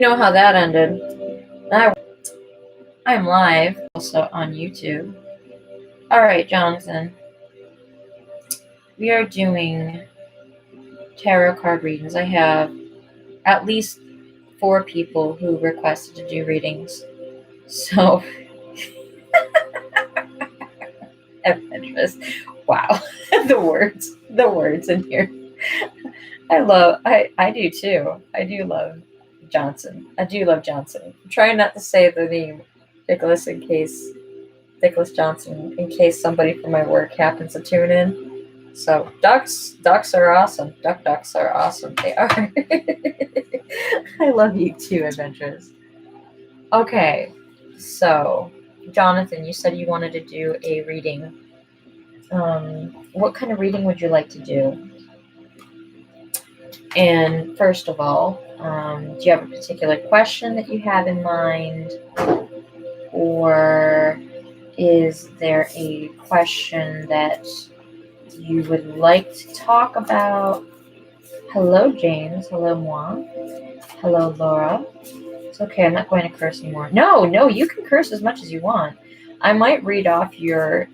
You know how that ended. I'm live, also on YouTube. Alright, Jonathan. We are doing tarot card readings. I have at least 4 people who requested to do readings. So, adventurous. Wow. the words in here. I do too. I do love Johnson. I'm trying not to say the name Nicholas Johnson, in case somebody from my work happens to tune in. So ducks are awesome. Ducks are awesome. They are. I love you too, adventurous. Okay, so Jonathan, you said you wanted to do a reading. What kind of reading would you like to do? And first of all, do you have a particular question that you have in mind? Or is there a question that you would like to talk about? Hello, James. Hello, moi. Hello, Laura. It's okay. I'm not going to curse anymore. No, you can curse as much as you want. I might read off your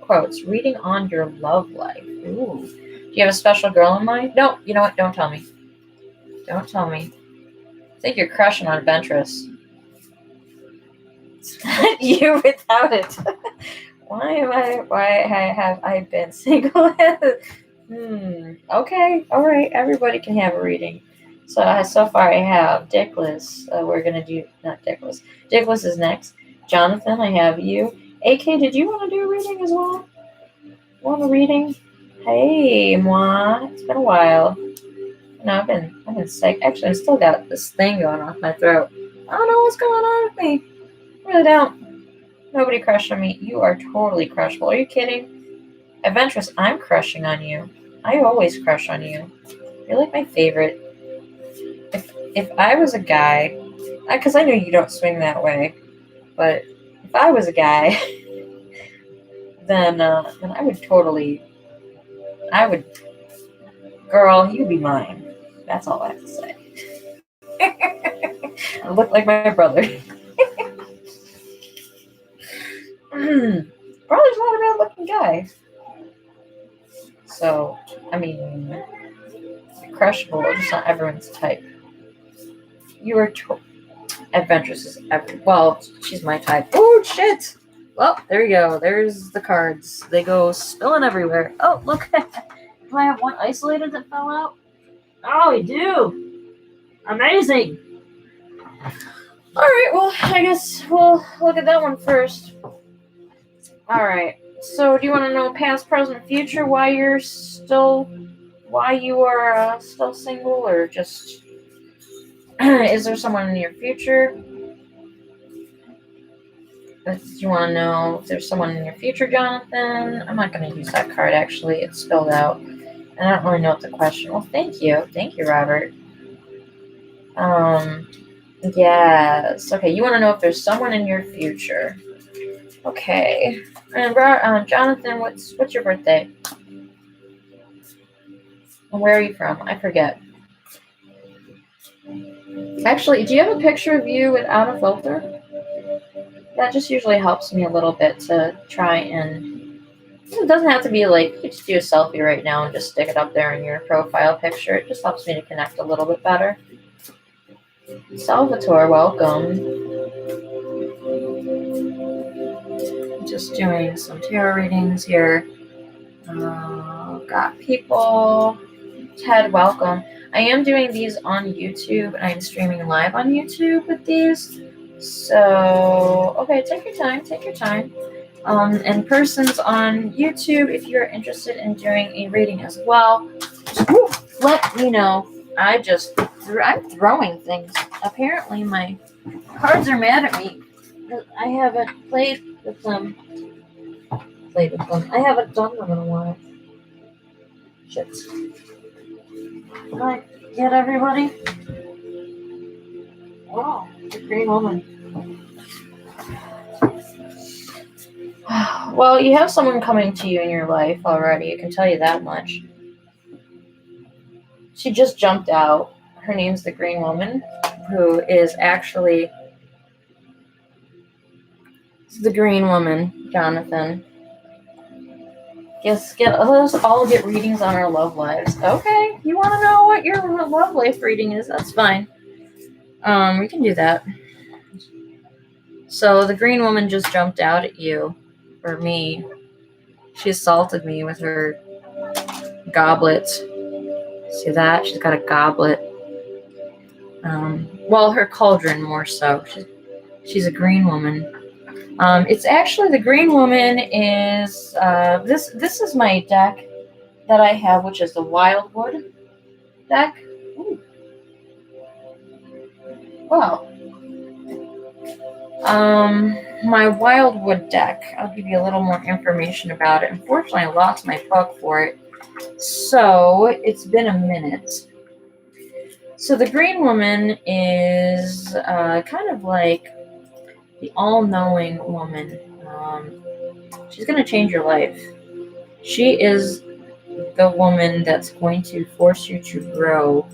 quotes. Reading on your love life. Ooh. Do you have a special girl in mind? No, you know what? Don't tell me. I think you're crushing on Ventress. It's not you without it. Why have I been single? Okay, all right. Everybody can have a reading. So far I have Dickless. We're gonna do not Dickless. Dickless is next. Jonathan, I have you. AK, did you want to do a reading as well? Want a reading? Hey, moi. It's been a while. No, I've been sick. Actually, I still got this thing going off my throat. I don't know what's going on with me. I really don't. Nobody crushed on me. You are totally crushable. Are you kidding? Adventurous, I'm crushing on you. I always crush on you. You're like my favorite. If I was a guy, because I know you don't swing that way, but if I was a guy, then I would totally. Girl, you be mine. That's all I have to say. I look like my brother. Brother's not a bad looking guy. So, I mean, crushable, just not everyone's type. You are adventurous well, she's my type. Oh, shit! Well, there you go. There's the cards. They go spilling everywhere. Oh, look. Do I have one isolated that fell out? Oh, you do. Amazing. All right, well, I guess we'll look at that one first. All right. So, do you want to know past, present, future? Why you are still single, or just is there someone in your future? Do you want to know if there's someone in your future, Jonathan? I'm not going to use that card. Actually, it's spilled out, and I don't really know what the question. Well, thank you, Robert. Yes. Okay. You want to know if there's someone in your future? Okay. And Jonathan, what's your birthday? And where are you from? I forget. Actually, do you have a picture of you without a filter? That just usually helps me a little bit to try and. It doesn't have to be like you just do a selfie right now and just stick it up there in your profile picture. It just helps me to connect a little bit better. Salvatore, welcome. Just doing some tarot readings here. Got people. Ted, welcome. I am doing these on YouTube, and I'm streaming live on YouTube with these. So, okay, take your time. And persons on YouTube, if you're interested in doing a reading as well, just let me know. I'm throwing things. Apparently, my cards are mad at me. I haven't played with them. I haven't done them in a while. Shit. Can I get everybody? Wow, it's a great woman. Well, you have someone coming to you in your life already. I can tell you that much. She just jumped out. her name's the Green Woman, who is actually the Green Woman, Jonathan. Let's all get readings on our love lives. Okay, you want to know what your love life reading is? That's fine. We can do that. So the Green Woman just jumped out at you, or me. She assaulted me with her goblet. See that? She's got a goblet. Well, her cauldron more so. She's a Green Woman. It's actually the Green Woman is this is my deck that I have, which is the Wildwood deck. Ooh. Wow. My Wildwood deck. I'll give you a little more information about it. Unfortunately, I lost my book for it, so it's been a minute. So the Green Woman is kind of like the all-knowing woman. She's going to change your life. She is the woman that's going to force you to grow.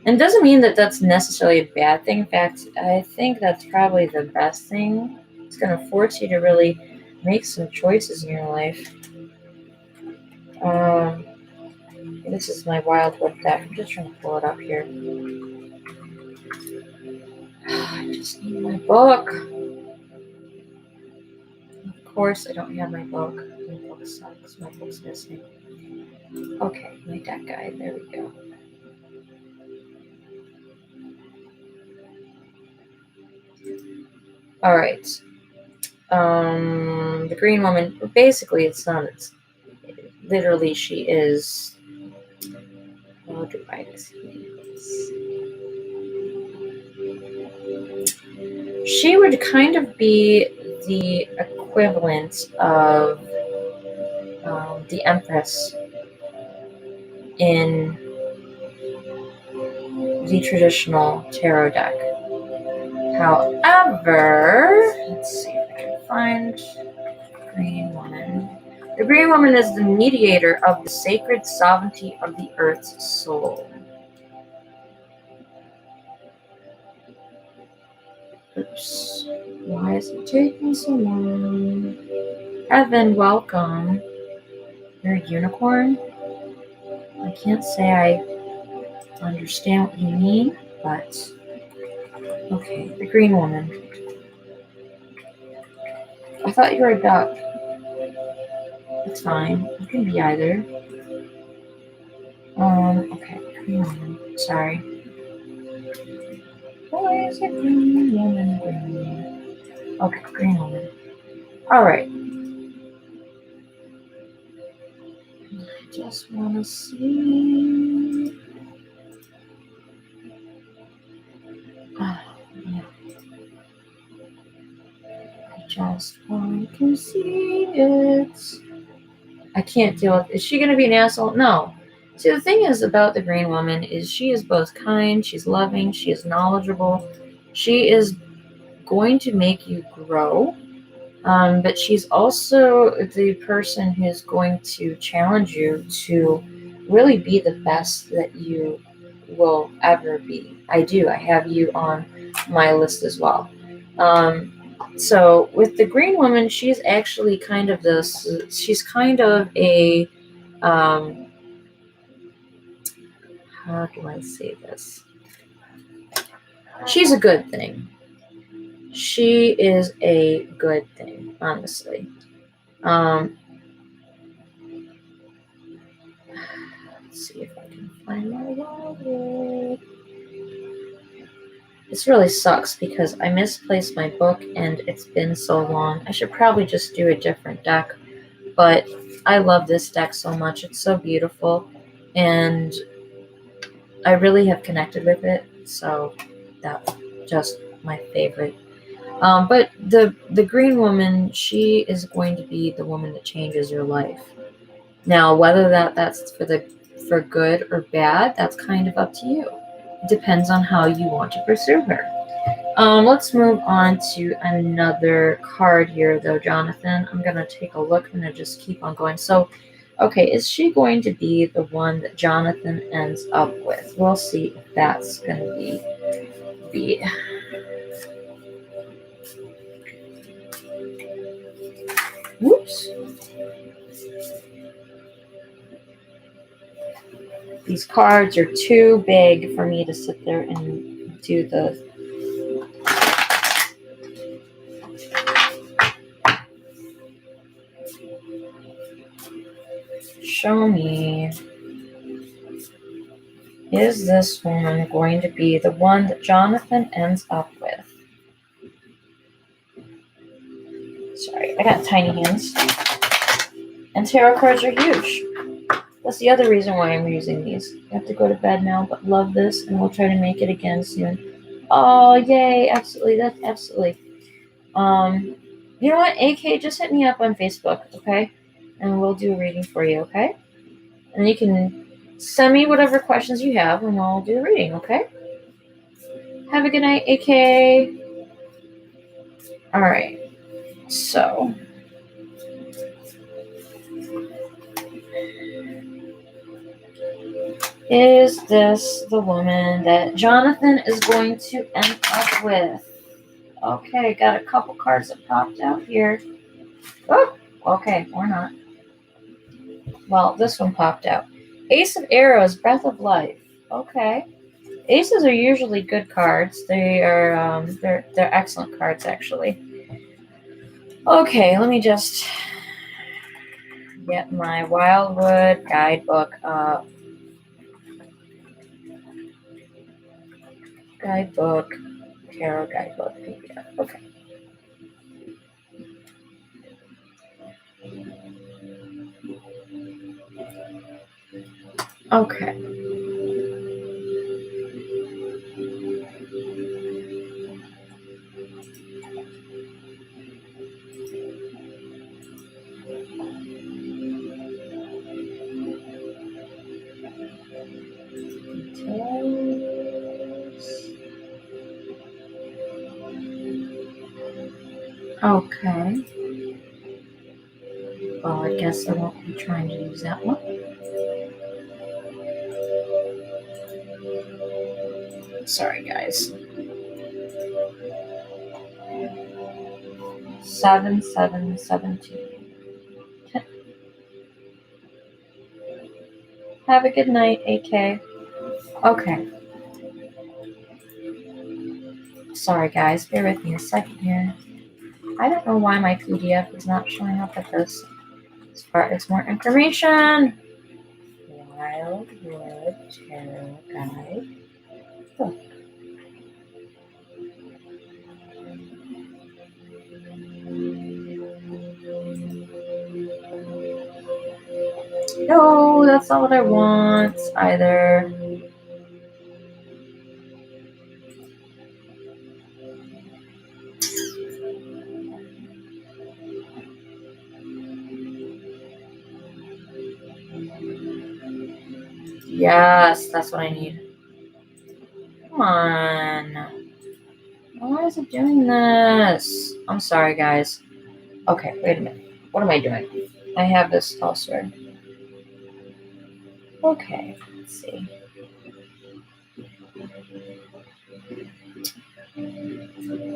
And it doesn't mean that that's necessarily a bad thing. In fact, I think that's probably the best thing. It's going to force you to really make some choices in your life. This is my Wildwood deck. I'm just trying to pull it up here. I just need my book. Of course, I don't have my book. My book sucks. My book's missing. Okay, my deck guide. There we go. All right. The Green Woman. Basically, it's not. It's literally she is. How do I explain this? She would kind of be the equivalent of the Empress in the traditional tarot deck. However, let's see if I can find Green Woman. The Green Woman is the mediator of the sacred sovereignty of the Earth's soul. Oops. Why is it taking so long? Evan, welcome. You're a unicorn? I can't say I understand what you mean, but okay, the Green Woman. I thought you were a duck. It's fine. You can be either. Okay, Green Woman. Sorry. Why is it Green Woman? Green Woman. Okay, Green Woman. Alright. I just want to see. Oh, yeah. I just want to see it. I can't deal with. Is she going to be an asshole? No. See, the thing is about the Green Woman is she is both kind, she's loving, she is knowledgeable, she is going to make you grow, but she's also the person who's going to challenge you to really be the best that you will ever be. I have you on my list as well. So with the Green Woman, she's actually kind of she's kind of a, how do I say this? She's a good thing. She is a good thing, honestly. Let's see if I can find my wallet. This really sucks because I misplaced my book and it's been so long. I should probably just do a different deck, but I love this deck so much. It's so beautiful and I really have connected with it, so that's just my favorite. But the Green Woman, she is going to be the woman that changes your life. Now, whether that's for good or bad, that's kind of up to you. It depends on how you want to pursue her. Let's move on to another card here, though, Jonathan. I'm going to take a look. I'm going to just keep on going. So, Okay, is she going to be the one that Jonathan ends up with? We'll see if that's going to be. Whoops. These cards are too big for me to sit there and do the. Show me. Is this woman going to be the one that Jonathan ends up with? Sorry, I got tiny hands. And tarot cards are huge. That's the other reason why I'm using these. I have to go to bed now, but love this, and we'll try to make it again soon. Oh, yay, absolutely, that's absolutely. You know what, AK, just hit me up on Facebook, okay? And we'll do a reading for you, okay? And you can send me whatever questions you have, and we'll do a reading, okay? Have a good night, AK. All right, so... is this the woman that Jonathan is going to end up with? Okay, got a couple cards that popped out here. Oh, okay, or not. Well, this one popped out. Ace of Arrows, Breath of Life. Okay. Aces are usually good cards. They are they're excellent cards actually. Okay, let me just get my Wildwood guidebook up. Guidebook, tarot guidebook, PDF. Okay. Okay. Okay. Well, I guess I won't be trying to use that one. Sorry, guys. 7717. Have a good night, AK. Okay. Sorry, guys. Bear with me a second here. I don't know why my PDF is not showing up at this. As far as more information. Wildwood Tarot Guide book. No, that's not what I want either. Yes, that's what I need. Come on. Why is it doing this? I'm sorry, guys. Okay, wait a minute. What am I doing? I have this elsewhere. Okay, let's see.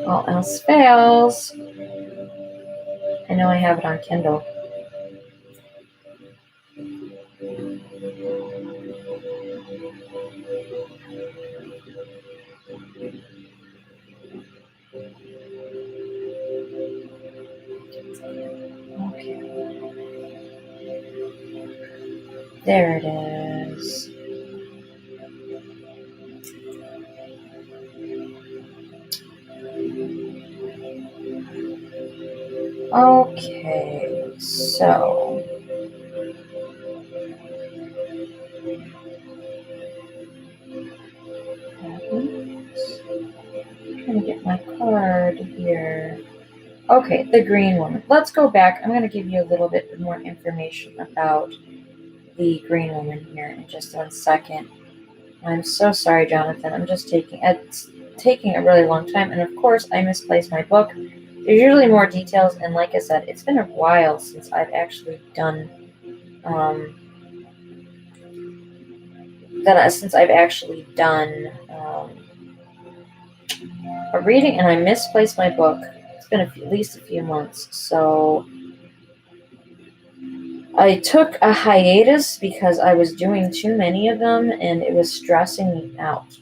All else fails. I know I have it on Kindle. Okay. There it is. Okay, so I'm trying to get my card here. Okay, the green woman. Let's go back. I'm going to give you a little bit more information about the green woman here in just 1 second. I'm so sorry, Jonathan. I'm just it's taking a really long time, and of course, I misplaced my book. There's usually more details, and like I said, it's been a while since I've actually done since I've actually done a reading, and I misplaced my book. It's been at least a few months, so I took a hiatus because I was doing too many of them, and it was stressing me out.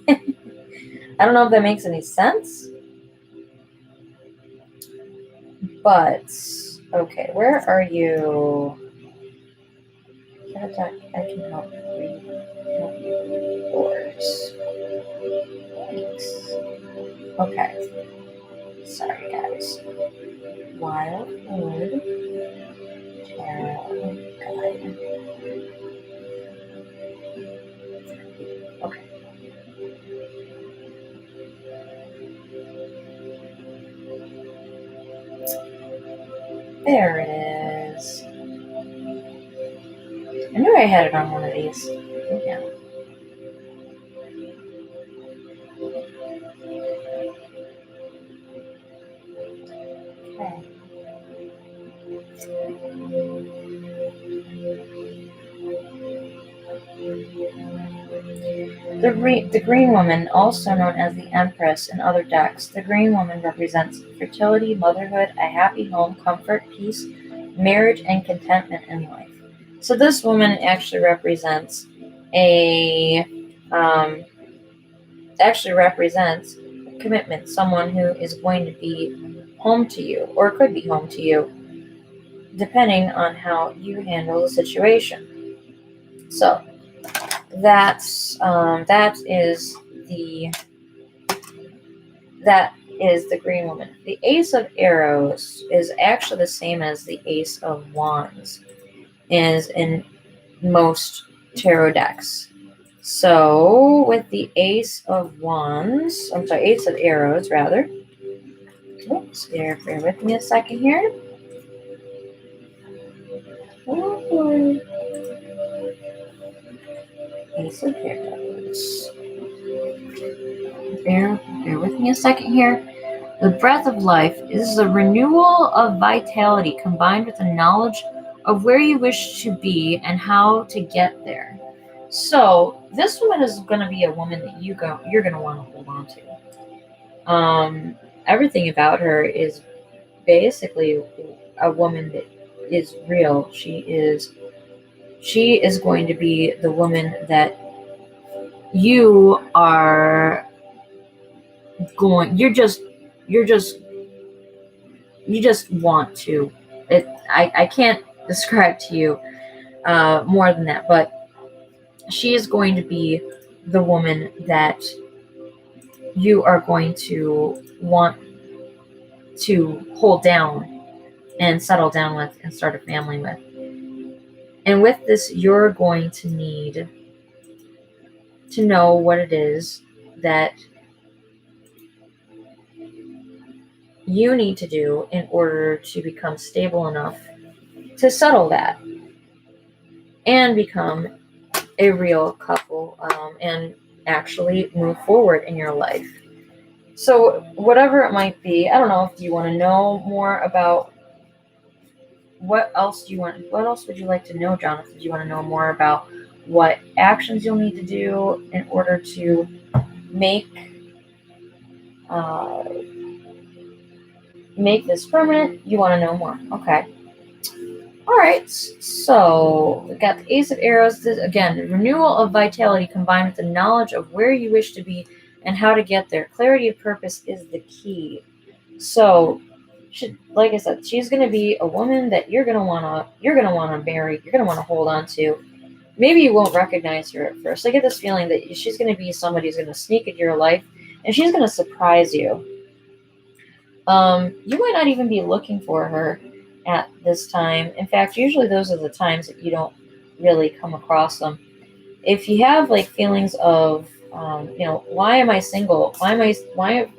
I don't know if that makes any sense, but okay, where are you? I can help you. Boards. Thanks. Okay. Sorry, guys. Wildwood Tarot Guide. Okay. There it is. I knew I had it on one of these. Yeah. Okay. The Green Woman, also known as the Empress in other decks, the Green Woman represents fertility, motherhood, a happy home, comfort, peace, marriage, and contentment in life. So this woman actually represents commitment, someone who is going to be home to you, or could be home to you, depending on how you handle the situation. So that is the Green Woman. The Ace of Arrows is actually the same as the Ace of Wands is in most tarot decks. So with the Ace of Arrows rather. Oops, bear with me a second here. Oh, Ace of Arrows. Bear with me a second here. The breath of life is the renewal of vitality combined with the knowledge of where you wish to be and how to get there. So this woman is going to be a woman that you're going to want to hold on to. Everything about her is basically a woman that is real. She is going to be the woman that you are going. You just want to. I can't describe to you more than that, but she is going to be the woman that you are going to want to hold down and settle down with and start a family with. And with this, you're going to need to know what it is that you need to do in order to become stable enough to settle that and become a real couple and actually move forward in your life. So whatever it might be, I don't know if you want to know more about what else would you like to know, Jonathan? Do you want to know more about what actions you'll need to do in order to make this permanent? You want to know more? Okay. All right. So we got the Ace of Arrows. This, again, the renewal of vitality combined with the knowledge of where you wish to be and how to get there. Clarity of purpose is the key. So, like I said, she's going to be a woman that you're going to want to marry. You're going to want to hold on to. Maybe you won't recognize her at first. I get this feeling that she's going to be somebody who's going to sneak into your life, and she's going to surprise you. You might not even be looking for her at this time. In fact, usually those are the times that you don't really come across them. If you have like feelings of, why am I single? Why have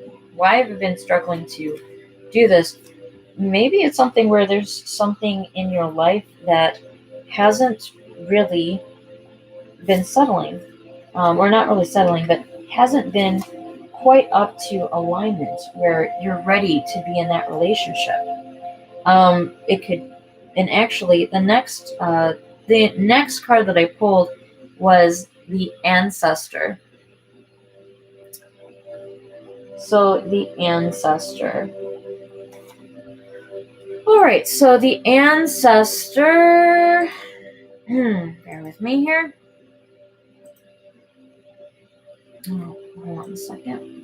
I been struggling to do this? Maybe it's something where there's something in your life that hasn't really been settling, or not really settling, but hasn't been quite up to alignment where you're ready to be in that relationship. It could And actually, the next card that I pulled was the Ancestor. So the Ancestor. All right, so the Ancestor. Bear with me here. Oh, hold on a second.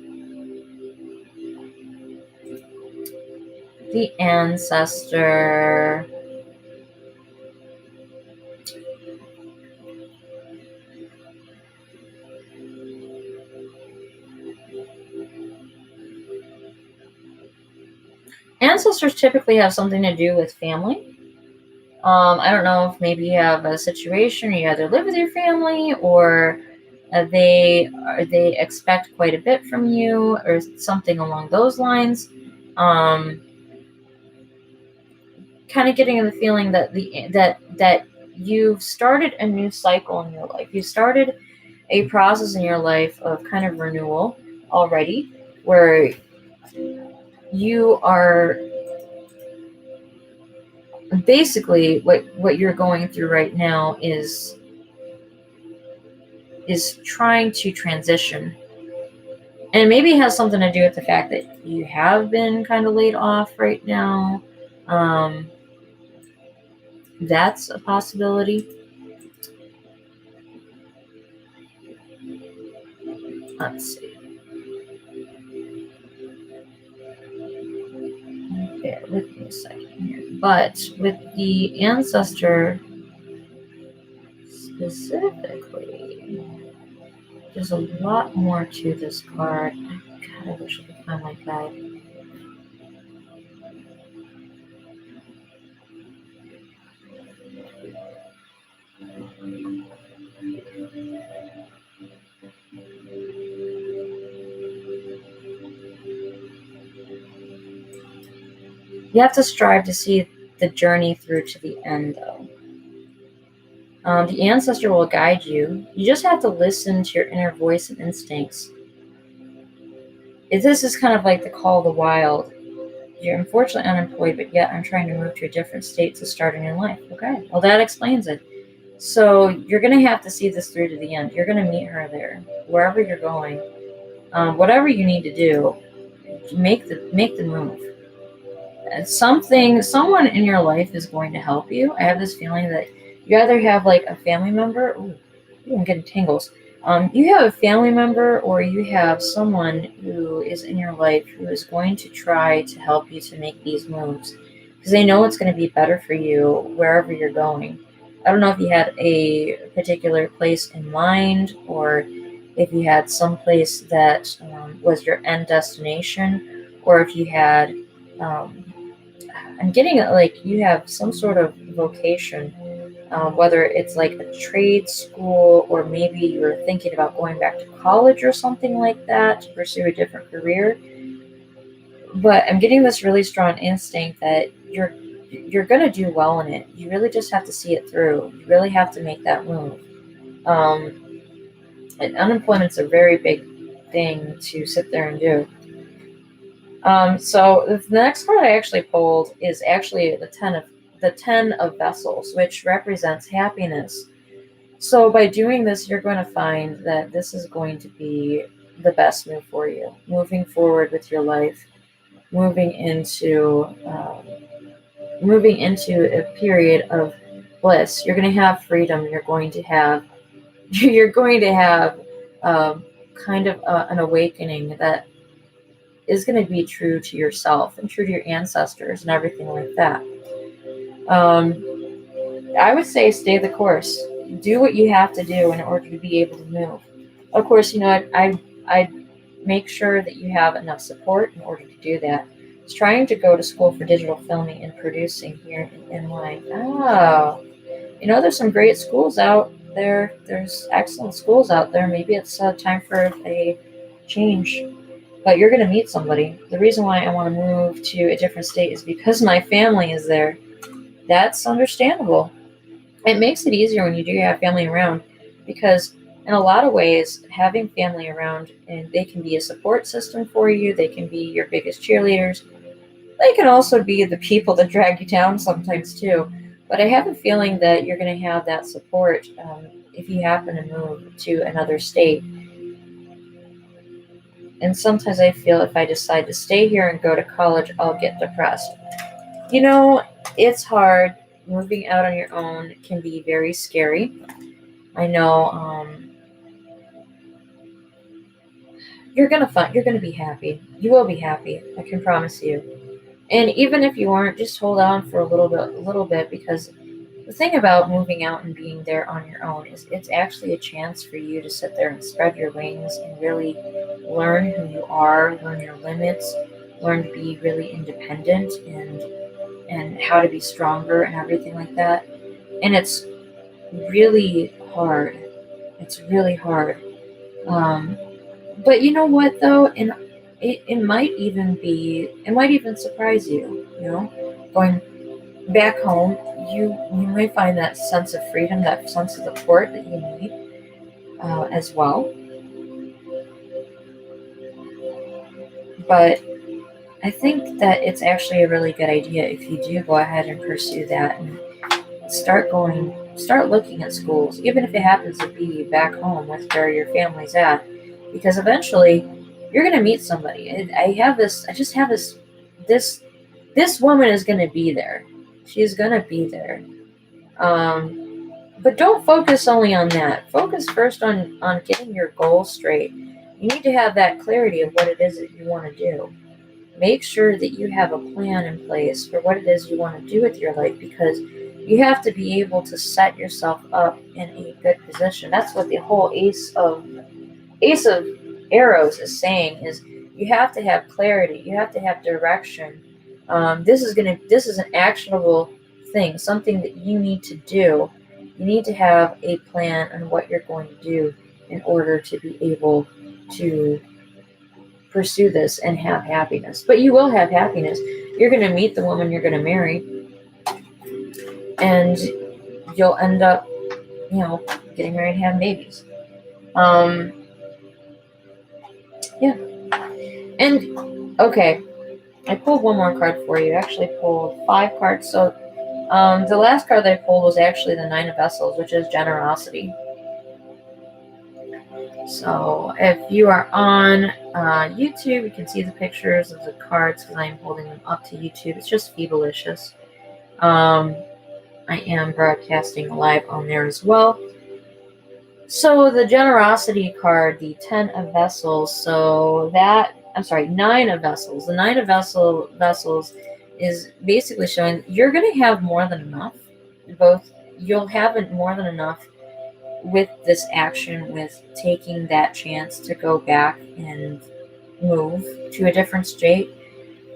The Ancestor. Ancestors typically have something to do with family. I don't know if maybe you have a situation where you either live with your family or they expect quite a bit from you or something along those lines. Kind of getting the feeling that that you've started a new cycle in your life. You started a process in your life of kind of renewal already, where you are basically what you're going through right now is trying to transition. And maybe it has something to do with the fact that you have been kind of laid off right now. That's a possibility. Let's see. Bear with me a second here. But with the Ancestor specifically, there's a lot more to this card. God, I wish I could find my guide. You have to strive to see the journey through to the end, though. The Ancestor will guide you. You just have to listen to your inner voice and instincts. This is kind of like the call of the wild. You're unfortunately unemployed, but yet I'm trying to move to a different state to start a new life. Okay, well, that explains it. So you're going to have to see this through to the end. You're going to meet her there, wherever you're going. Whatever you need to do, make the move. Someone in your life is going to help you. I have this feeling that you either have like a family member. Ooh, I'm getting tingles. You have a family member or you have someone who is in your life who is going to try to help you to make these moves because they know it's going to be better for you wherever you're going. I don't know if you had a particular place in mind or if you had some place that was your end destination or if you had I'm getting it like you have some sort of vocation, whether it's like a trade school or maybe you're thinking about going back to college or something like that to pursue a different career. But I'm getting this really strong instinct that you're going to do well in it. You really just have to see it through. You really have to make that move. And unemployment's a very big thing to sit there and do. So the next card I actually pulled is actually the Ten of Vessels, which represents happiness. So by doing this, you're going to find that this is going to be the best move for you, moving forward with your life, moving into a period of bliss. You're going to have freedom. You're going to have kind of an awakening that is going to be true to yourself and true to your ancestors and everything like that. I would say stay the course. Do what you have to do in order to be able to move. Of course, I make sure that you have enough support in order to do that. I was trying to go to school for digital filming and producing here in line. Oh, there's some great schools out there. There's excellent schools out there. Maybe it's time for a change. But you're going to meet somebody. The reason why I want to move to a different state is because my family is there. That's understandable. It makes it easier when you do have family around because in a lot of ways, having family around, and they can be a support system for you. They can be your biggest cheerleaders. They can also be the people that drag you down sometimes too. But I have a feeling that you're going to have that support if you happen to move to another state. And sometimes I feel if I decide to stay here and go to college, I'll get depressed. You know, it's hard. Moving out on your own can be very scary. I know you're gonna be happy. You will be happy. I can promise you. And even if you aren't, just hold on for a little bit, because the thing about moving out and being there on your own is it's actually a chance for you to sit there and spread your wings and really learn who you are, learn your limits, learn to be really independent and how to be stronger and everything like that. And it's really hard. It's really hard. Um, but you know what though, and it might even surprise you. You know, going back home, you might find that sense of freedom, that sense of support that you need as well. But I think that it's actually a really good idea if you do go ahead and pursue that and start looking at schools, even if it happens to be back home with where your family's at, because eventually you're gonna meet somebody. And I just have this this woman is gonna be there. She's gonna be there. But don't focus only on that. Focus first on getting your goals straight. You need to have that clarity of what it is that you want to do. Make sure that you have a plan in place for what it is you want to do with your life, because you have to be able to set yourself up in a good position. That's what the whole Ace of Arrows is saying, is you have to have clarity. You have to have direction. This is an actionable thing, something that you need to do. You need to have a plan on what you're going to do in order to be able to pursue this and have happiness. But you will have happiness. You're going to meet the woman you're going to marry, and you'll end up, getting married and having babies. Yeah. And okay, I pulled one more card for you. I actually pulled 5 cards. So the last card that I pulled was actually the Nine of Vessels, which is generosity. So if you are on YouTube, you can see the pictures of the cards because I am holding them up to YouTube. It's just Phoebalicious. I am broadcasting live on there as well. So the generosity card, the 10 of Vessels, Nine of Vessels. The Nine of Vessels is basically showing you're going to have more than enough. You'll have more than enough with this action, with taking that chance to go back and move to a different state.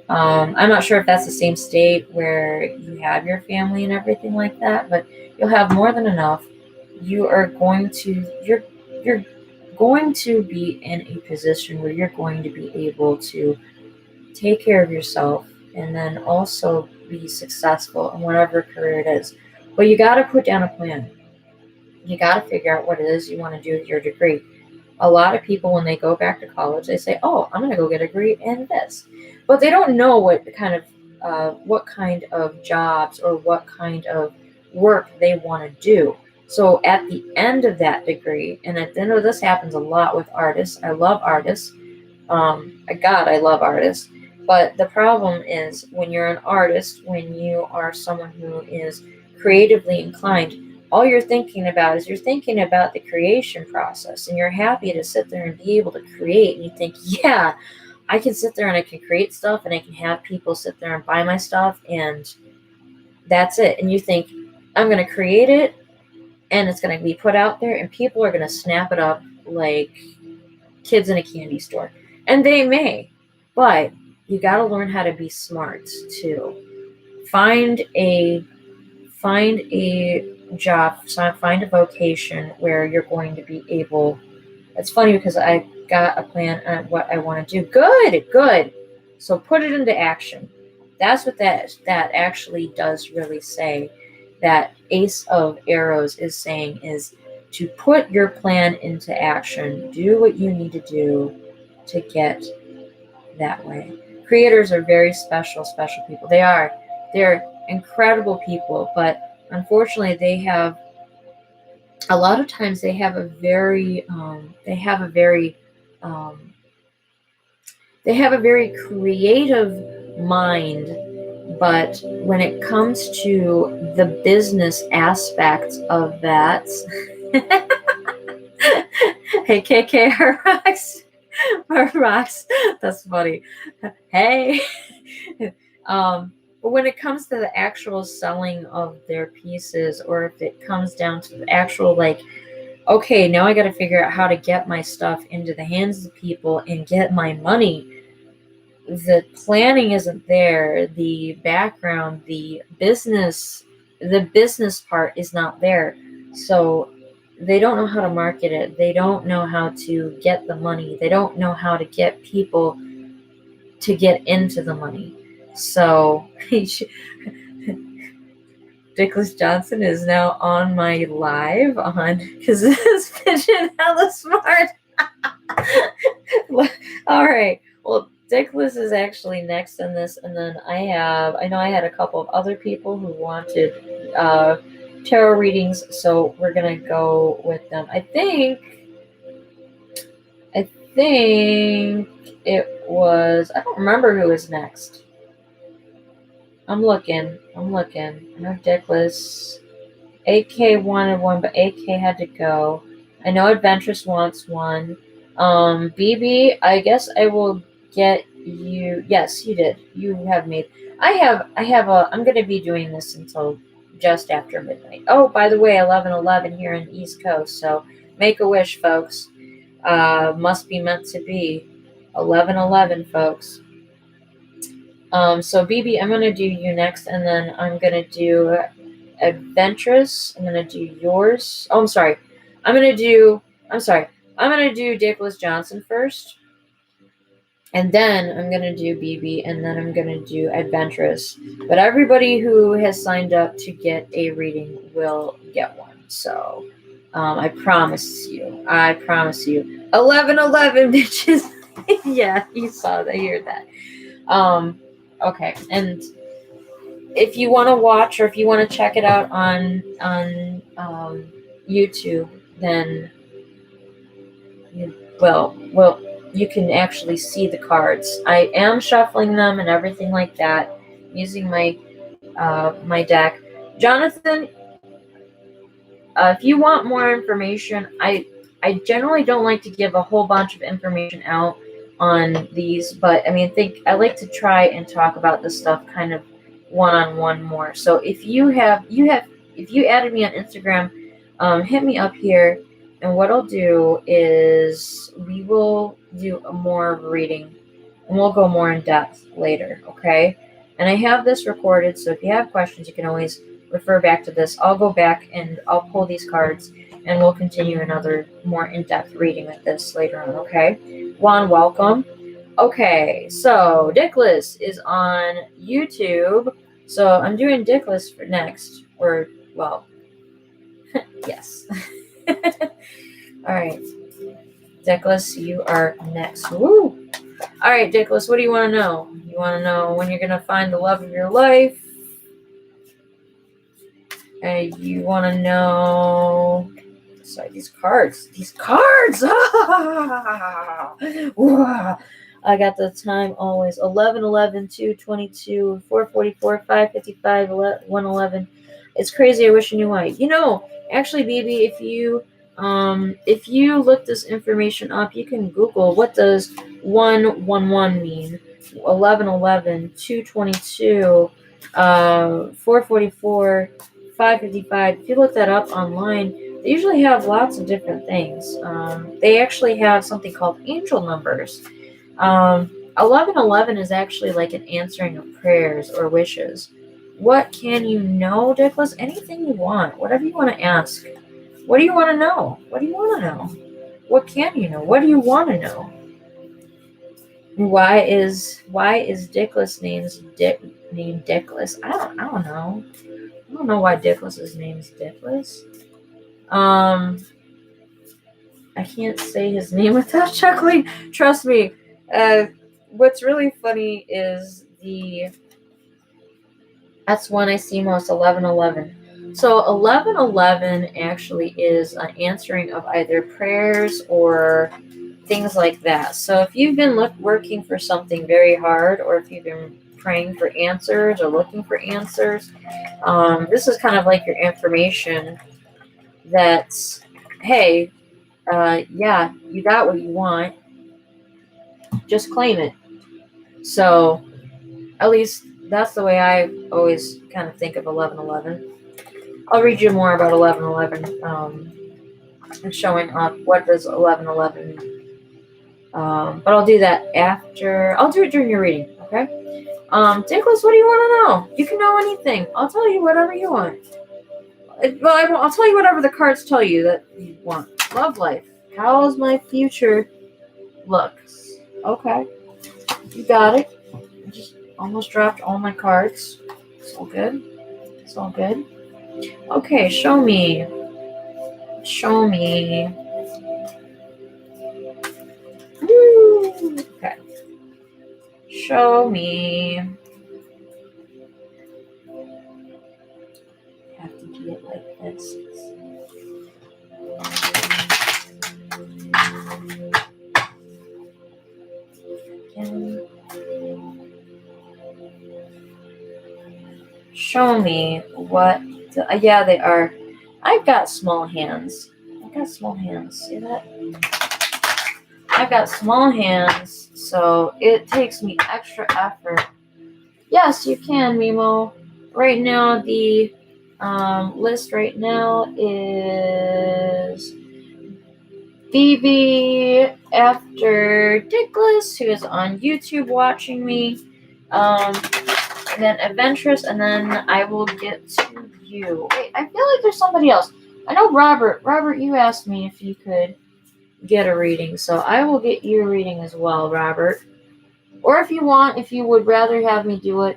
I'm not sure if that's the same state where you have your family and everything like that, but you'll have more than enough. You're going to be in a position where you're going to be able to take care of yourself and then also be successful in whatever career it is. But you got to put down a plan. You got to figure out what it is you want to do with your degree. A lot of people, when they go back to college, they say, "Oh, I'm going to go get a degree in this," but they don't know what kind of jobs or what kind of work they want to do. So at the end of that degree, and at the end of this happens a lot with artists. I love artists. I love artists. But the problem is when you're an artist, when you are someone who is creatively inclined, all you're thinking about the creation process, and you're happy to sit there and be able to create, and you think, yeah, I can sit there and I can create stuff and I can have people sit there and buy my stuff and that's it. And you think, I'm going to create it and it's going to be put out there and people are going to snap it up like kids in a candy store. And they may, but you got to learn how to be smart too. Find a job, find a vocation where you're going to be able. It's funny because I got a plan on what I want to do. Good. So put it into action. That's what that actually does really say. That Ace of Arrows is saying is to put your plan into action. Do what you need to do to get that way. Creators are very special people. They're incredible people, but unfortunately a lot of times they have a very um, they have a very creative mind, but when it comes to the business aspect of that, hey KK rocks, rocks, that's funny. Hey, but when it comes to the actual selling of their pieces, or if it comes down to the actual like, okay, now I got to figure out how to get my stuff into the hands of people and get my money. The planning isn't there. The background, the business part is not there. So they don't know how to market it. They don't know how to get the money. They don't know how to get people to get into the money. So Dickless Johnson is now on my live on because this pigeon hella smart. All right. Well, Dickless is actually next in this, and then I know I had a couple of other people who wanted tarot readings, so we're gonna go with them. I think it was, I don't remember who was next. I'm looking. I know Dickless. AK wanted one, but AK had to go. I know Adventurous wants one. BB, I guess I will get you. Yes, you did. You have made. I'm going to be doing this until just after midnight. Oh, by the way, 11:11 here in East Coast. So make a wish, folks. Must be meant to be. 11:11, folks. So BB, I'm going to do you next, and then I'm going to do Adventurous. I'm gonna do yours. Oh, I'm sorry. I'm gonna do Dickless Johnson first, and then I'm gonna do BB, and then I'm gonna do Adventurous. But everybody who has signed up to get a reading will get one. So I promise you. 11:11, bitches. Yeah, you saw that. You heard that. Okay, and if you want to watch or if you want to check it out on YouTube, then you can actually see the cards. I am shuffling them and everything like that, using my my deck. Jonathan, if you want more information, I generally don't like to give a whole bunch of information out on these, but I mean, I like to try and talk about this stuff kind of one-on-one more. So if you added me on Instagram, hit me up here, and what I'll do is we will do a more reading, and we'll go more in depth later, okay? And I have this recorded, so if you have questions, you can always refer back to this. I'll go back and I'll pull these cards, and we'll continue another more in-depth reading with this later on, okay? Juan, welcome. Okay, so Dickless is on YouTube. So I'm doing Dickless for next. Or, well, yes. All right. Dickless, you are next. Woo! All right, Dickless, what do you want to know? You want to know when you're going to find the love of your life? You want to know... Sorry, these cards. I got the time always. 11:11, 2:22, 4:44, 5:55, 1:11. It's crazy. I wish I knew why. Actually, BB, if you look this information up, you can Google what does 111 mean. 11:11, 2:22, 4:44, 5:55. If you look that up online, they usually have lots of different things. They actually have something called angel numbers. 11:11 is actually like an answering of prayers or wishes. What can you know, Dickless? Anything you want. Whatever you want to ask. What do you want to know? What can you know? What do you want to know? Why is Dickless named Dickless? I don't know. I don't know why Dickless's name is Dickless. I can't say his name without chuckling. Trust me. what's really funny is that's one I see most, 1111. So 1111 actually is an answering of either prayers or things like that. So if you've been working for something very hard, or if you've been praying for answers or looking for answers, this is kind of like your information that's, hey, yeah, you got what you want, just claim it. So at least that's the way I always kind of think of 1111. I'll read you more about 1111 and showing up. What does 1111 mean? But I'll do that after. I'll do it during your reading, okay? Nicholas, what do you want to know? You can know anything. I'll tell you whatever you want. Well, I'll tell you whatever the cards tell you that you want. Love life. How's my future looks? Okay, you got it. I just almost dropped all my cards. It's all good. It's all good. Okay, show me. Show me. Woo! Okay. Show me. I have to do it like this. Again. Show me what. Yeah, they are. I've got small hands. I've got small hands. See that? I've got small hands, so it takes me extra effort. Yes, you can, Mimo. Right now, the list right now is Phoebe after Dickless, who is on YouTube watching me, and then Adventurous, and then I will get to you. Wait, I feel like there's somebody else. I know Robert. Robert, you asked me if you could get a reading, so I will get you a reading as well, Robert. Or if you would rather have me do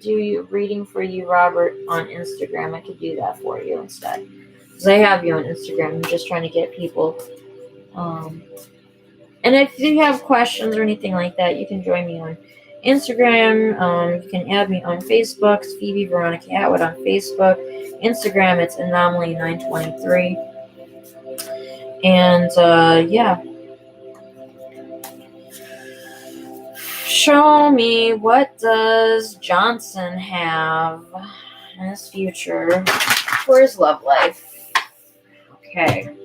you reading for you, Robert, on Instagram, I could do that for you instead. Because I have you on Instagram. I'm just trying to get people. And if you have questions or anything like that, you can join me on Instagram. You can add me on Facebook. It's Phoebe Veronica Atwood on Facebook. Instagram, it's Anomaly923. And yeah. Show me, what does Johnson have in his future for his love life? Okay.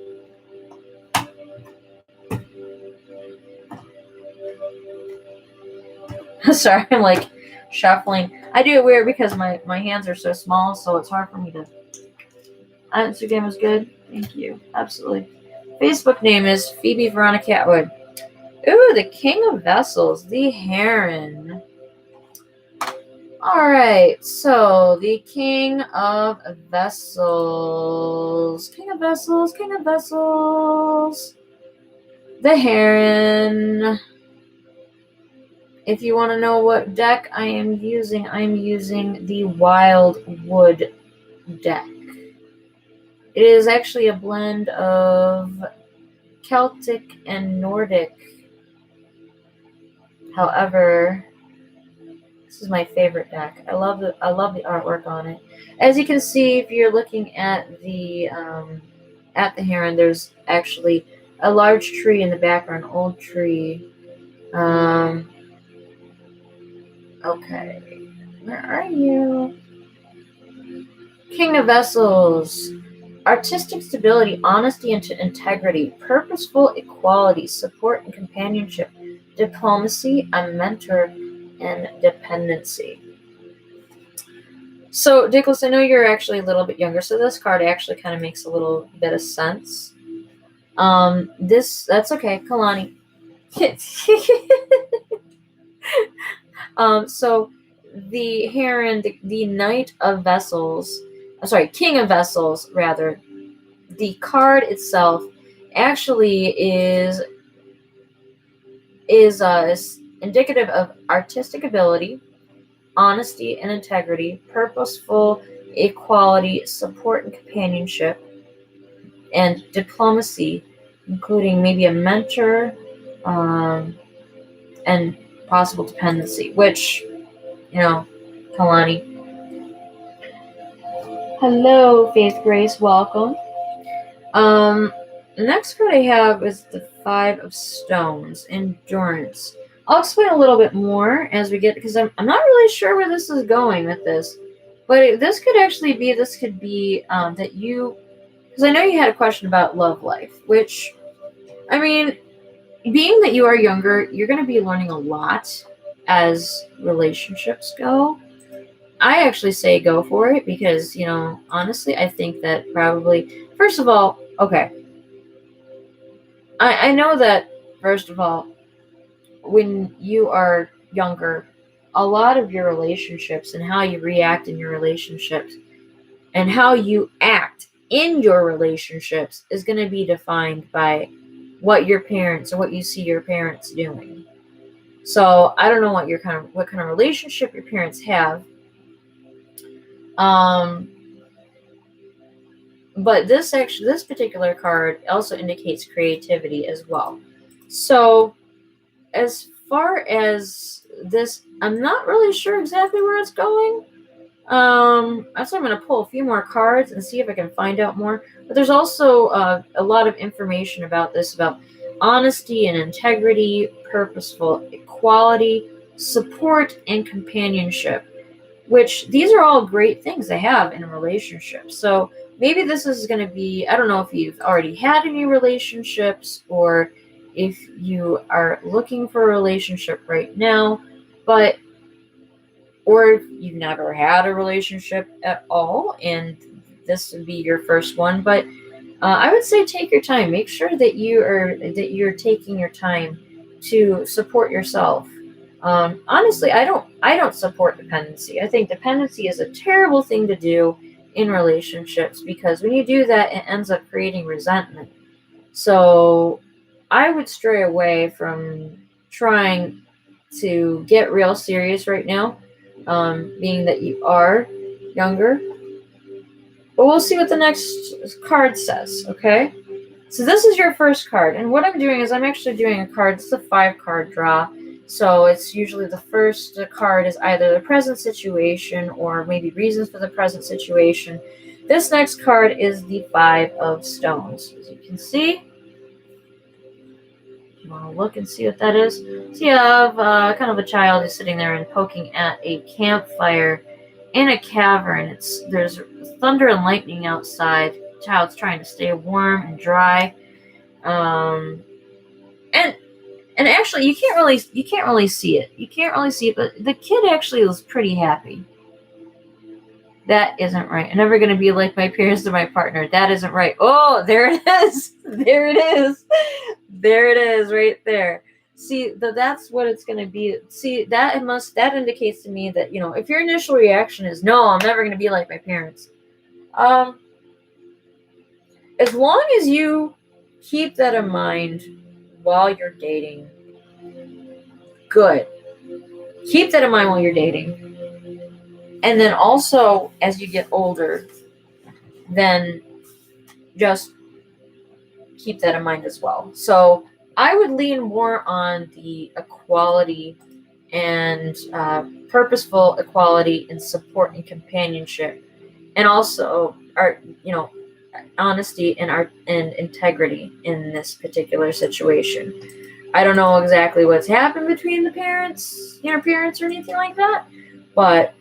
Sorry, I'm like shuffling. I do it weird because my hands are so small, so it's hard for me to. Instagram is good. Thank you. Absolutely. Facebook name is Phoebe Veronica Atwood. Ooh, the King of Vessels, the Heron. All right, so the King of Vessels. King of Vessels, King of Vessels. The Heron. If you want to know what deck I am using the Wildwood deck. It is actually a blend of Celtic and Nordic. However, this is my favorite deck. I love the artwork on it. As you can see, if you're looking at the Heron, there's actually a large tree in the background, old tree. Okay, where are you? King of Vessels. Artistic stability, honesty and integrity, purposeful equality, support and companionship, diplomacy, a mentor, and dependency. So, Dickless, I know you're actually a little bit younger, so this card actually kind of makes a little bit of sense. That's okay, Kalani. So the Heron, the Knight of Vessels, King of Vessels, rather, the card itself actually is indicative of artistic ability, honesty and integrity, purposeful equality, support and companionship, and diplomacy, including maybe a mentor, and possible dependency, which, Kalani. Hello, Faith Grace, welcome. The next card I have is the Five of Stones, Endurance. I'll explain a little bit more as we get, because I'm not really sure where this is going with this, but this could be that you, because I know you had a question about love life, which, I mean, being that you are younger, you're going to be learning a lot as relationships go. I actually say go for it because, honestly, I think that probably, first of all, okay, I know that, first of all, when you are younger, a lot of your relationships and how you react in your relationships and how you act in your relationships is going to be defined by what your parents or what you see your parents doing. So I don't know what kind of relationship your parents have. But this particular card also indicates creativity as well. So as far as this, I'm not really sure exactly where it's going. That's why I'm going to pull a few more cards and see if I can find out more. But there's also a lot of information about this, about honesty and integrity, purposeful equality, support, and companionship, which these are all great things to have in a relationship. So maybe this is going to be, I don't know if you've already had any relationships or if you are looking for a relationship right now, or if you've never had a relationship at all and this would be your first one. But I would say take your time. Make sure that you're taking your time to support yourself. Honestly, I don't support dependency. I think dependency is a terrible thing to do in relationships because when you do that, it ends up creating resentment. So I would stray away from trying to get real serious right now, being that you are younger. But we'll see what the next card says, okay? So this is your first card, and what I'm doing is I'm actually doing a card. It's a 5-card draw, so it's usually the first card is either the present situation or maybe reasons for the present situation. This next card is the 5 of Stones. As you can see, you want to look and see what that is. So you have kind of a child who's sitting there and poking at a campfire in a cavern. There's thunder and lightning outside. The child's trying to stay warm and dry. And actually, you can't really see it. You can't really see it, but the kid actually was pretty happy. That isn't right. I'm never going to be like my parents or my partner. That isn't right. Oh, there it is. There it is. There it is, right there. See, that's what it's going to be. See, that indicates to me that, if your initial reaction is, no, I'm never going to be like my parents. As long as you keep that in mind while you're dating, good. Keep that in mind while you're dating. And then also, as you get older, then just keep that in mind as well. So I would lean more on the equality and purposeful equality and support and companionship, and also honesty and integrity in this particular situation. I don't know exactly what's happened between the parents, your parents, or anything like that, but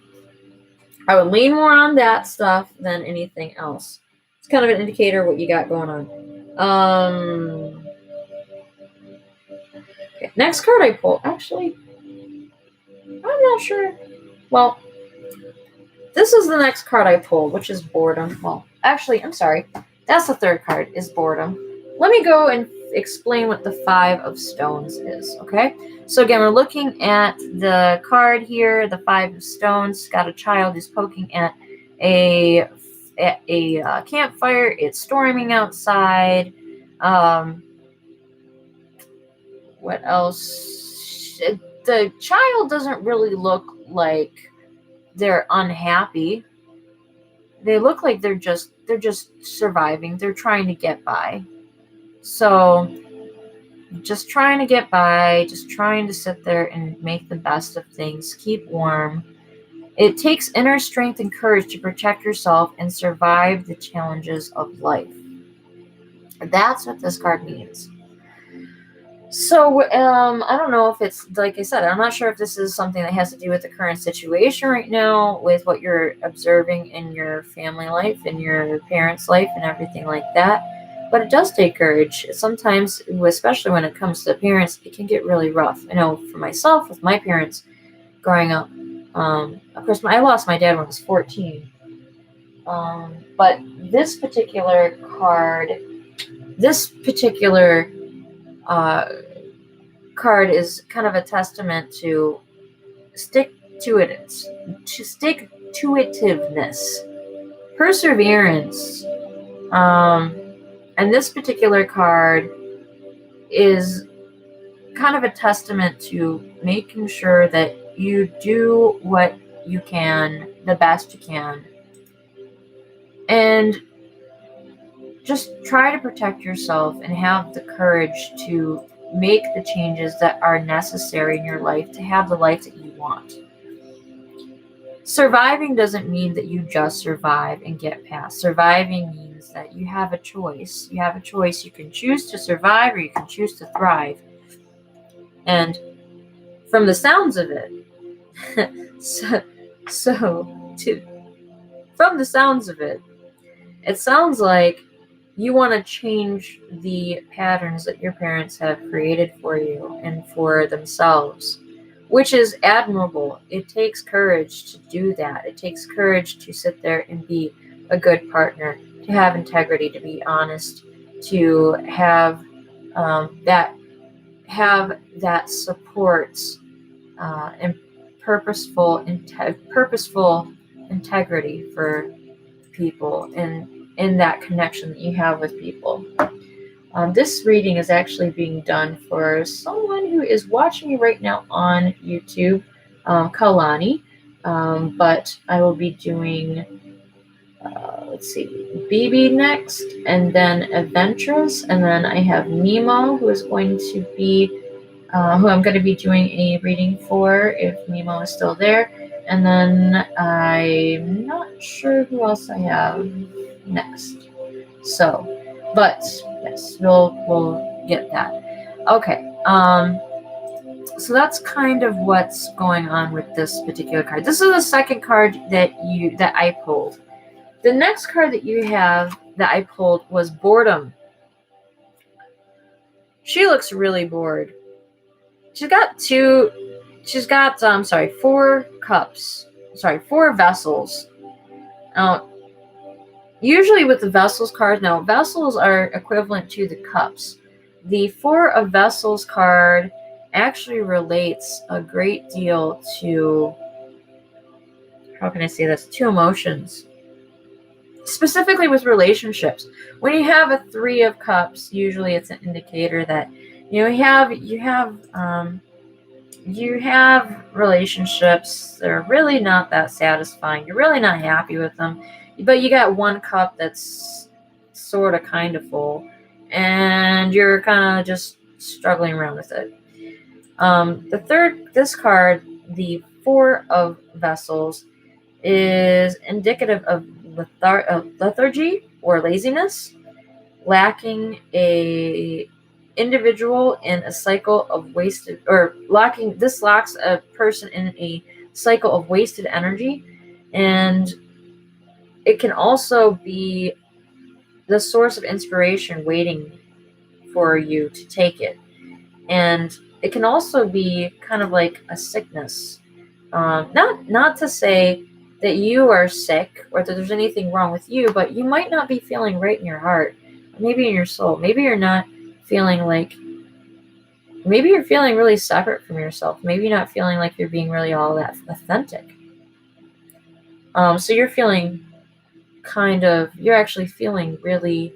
I would lean more on that stuff than anything else. It's kind of an indicator of what you got going on. Okay, next card I pulled. Actually, I'm not sure. Well, this is the next card I pulled, which is boredom. Well, actually, I'm sorry. That's the third card, is boredom. Let me go and explain what the 5 of Stones is, okay? So again, we're looking at the card here, the 5 of Stones. It's got a child who's poking at a campfire. It's storming outside. What else? The child doesn't really look like they're unhappy. They look like they're just surviving. They're trying to get by. So just trying to get by, just trying to sit there and make the best of things, keep warm. It takes inner strength and courage to protect yourself and survive the challenges of life. That's what this card means. So, I don't know if it's, like I said, I'm not sure if this is something that has to do with the current situation right now, with what you're observing in your family life, in your parents' life, and everything like that. But it does take courage. Sometimes, especially when it comes to parents, it can get really rough. I know for myself, with my parents growing up, of course, I lost my dad when I was 14. But this particular card, this particular card is kind of a testament to stick to itiveness, perseverance. And this particular card is kind of a testament to making sure that you do what you can, the best you can, and just try to protect yourself and have the courage to make the changes that are necessary in your life to have the life that you want. Surviving doesn't mean that you just survive and get past. Surviving means that you have a choice. You have a choice. You can choose to survive or you can choose to thrive. And from the sounds of it, from the sounds of it, it sounds like you want to change the patterns that your parents have created for you and for themselves, which is admirable. It takes courage to do that. It takes courage to sit there and be a good partner, to have integrity, to be honest, to have that support and purposeful integrity for people and in that connection that you have with people. This reading is actually being done for someone who is watching me right now on YouTube, Kalani. But I will be doing, BB next, and then Adventurous, and then I have Nemo, who is going to be, who I'm going to be doing a reading for if Nemo is still there. And then I'm not sure who else I have next. So, but yes, we'll get that. Okay. So that's kind of what's going on with this particular card. This is the second card that I pulled. The next card that you have that I pulled was Boredom. She looks really bored. She's got four cups. Four vessels. Usually with the vessels card, now vessels are equivalent to the cups. The Four of Vessels card actually relates a great deal to, how can I say this, to emotions. Specifically with relationships. When you have a Three of Cups, usually it's an indicator that you have relationships that are really not that satisfying. You're really not happy with them, but you got one cup that's sort of kind of full, and you're kind of just struggling around with it. This card, the Four of Vessels, is indicative of lethargy or laziness, lacking a individual in a cycle of wasted, or this locks a person in a cycle of wasted energy, and it can also be the source of inspiration waiting for you to take it. And it can also be kind of like a sickness. Not to say that you are sick or that there's anything wrong with you, but you might not be feeling right in your heart, maybe in your soul. Maybe you're not feeling maybe you're feeling really separate from yourself. Maybe you're not feeling like you're being really all that authentic. So you're feeling you're actually feeling really,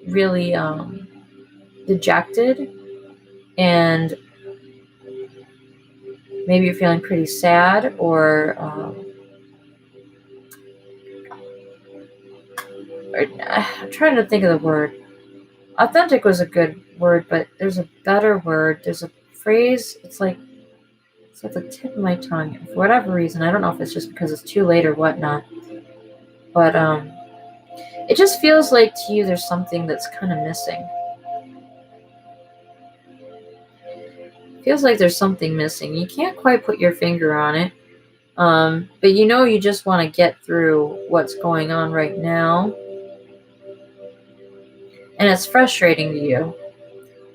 really dejected, and maybe you're feeling pretty sad, or I'm trying to think of the word. authentic was a good word, but there's a better word. There's a phrase. It's at the tip of my tongue. For whatever reason, I don't know if it's just because it's too late or whatnot. But it just feels like to you there's something that's kind of missing. Feels like there's something missing. You can't quite put your finger on it. But you just want to get through what's going on right now. And it's frustrating to you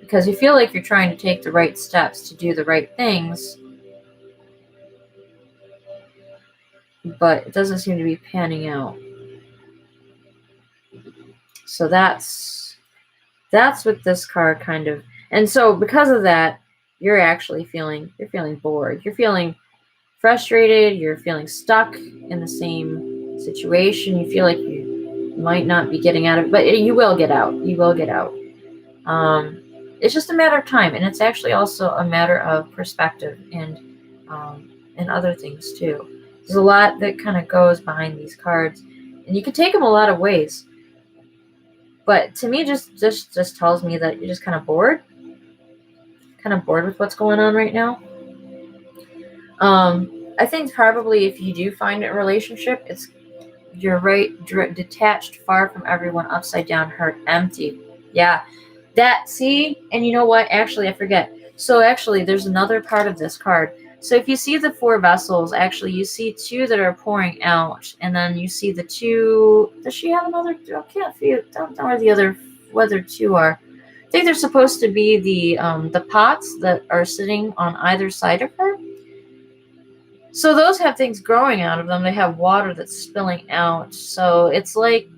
because you feel like you're trying to take the right steps to do the right things, but it doesn't seem to be panning out. So that's what this card kind of, and so because of that, you're feeling bored. You're feeling frustrated. You're feeling stuck in the same situation. You feel like you might not be getting out of it, but you will get out. You will get out. It's just a matter of time, and it's actually also a matter of perspective and other things too. There's a lot that kind of goes behind these cards, and you can take them a lot of ways. But to me, just tells me that you're just kind of bored with what's going on right now. I think probably if you do find a relationship, you're right, detached, far from everyone, upside down, hurt, empty. Yeah, and you know what? Actually, I forget. So actually, there's another part of this card. So if you see the 4 vessels, actually, you see 2 that are pouring out, and then you see the 2. Does she have another? I can't feel. Don't know where the 2 are. I think they're supposed to be the pots that are sitting on either side of her. So those have things growing out of them. They have water that's spilling out. So it's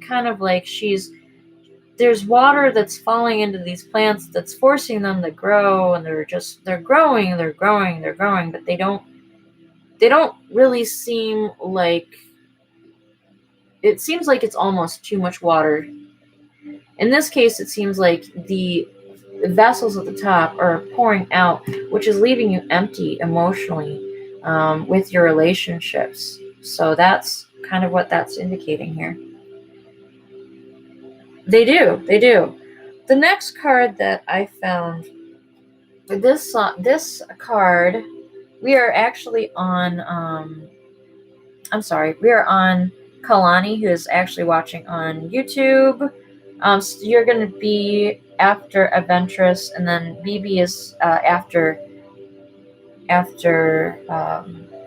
kind of like there's water that's falling into these plants that's forcing them to grow, and they're growing, but they don't really seem like, it seems like it's almost too much water. In this case, it seems like the vessels at the top are pouring out, which is leaving you empty emotionally with your relationships. So that's kind of what that's indicating here. They do. The next card that I found, this card, we are actually on, we are on Kalani, who is actually watching on YouTube. So you're going to be after Adventurous, and then BB is after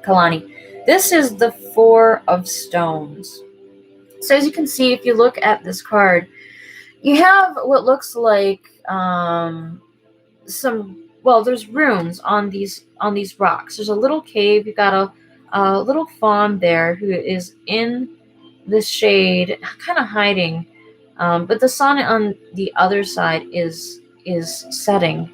Kalani. This is the 4 of Stones. So as you can see, if you look at this card, you have what looks like there's runes on these rocks. There's a little cave. You've got a little fawn there who is in the shade, kind of hiding. But the sun on the other side is setting.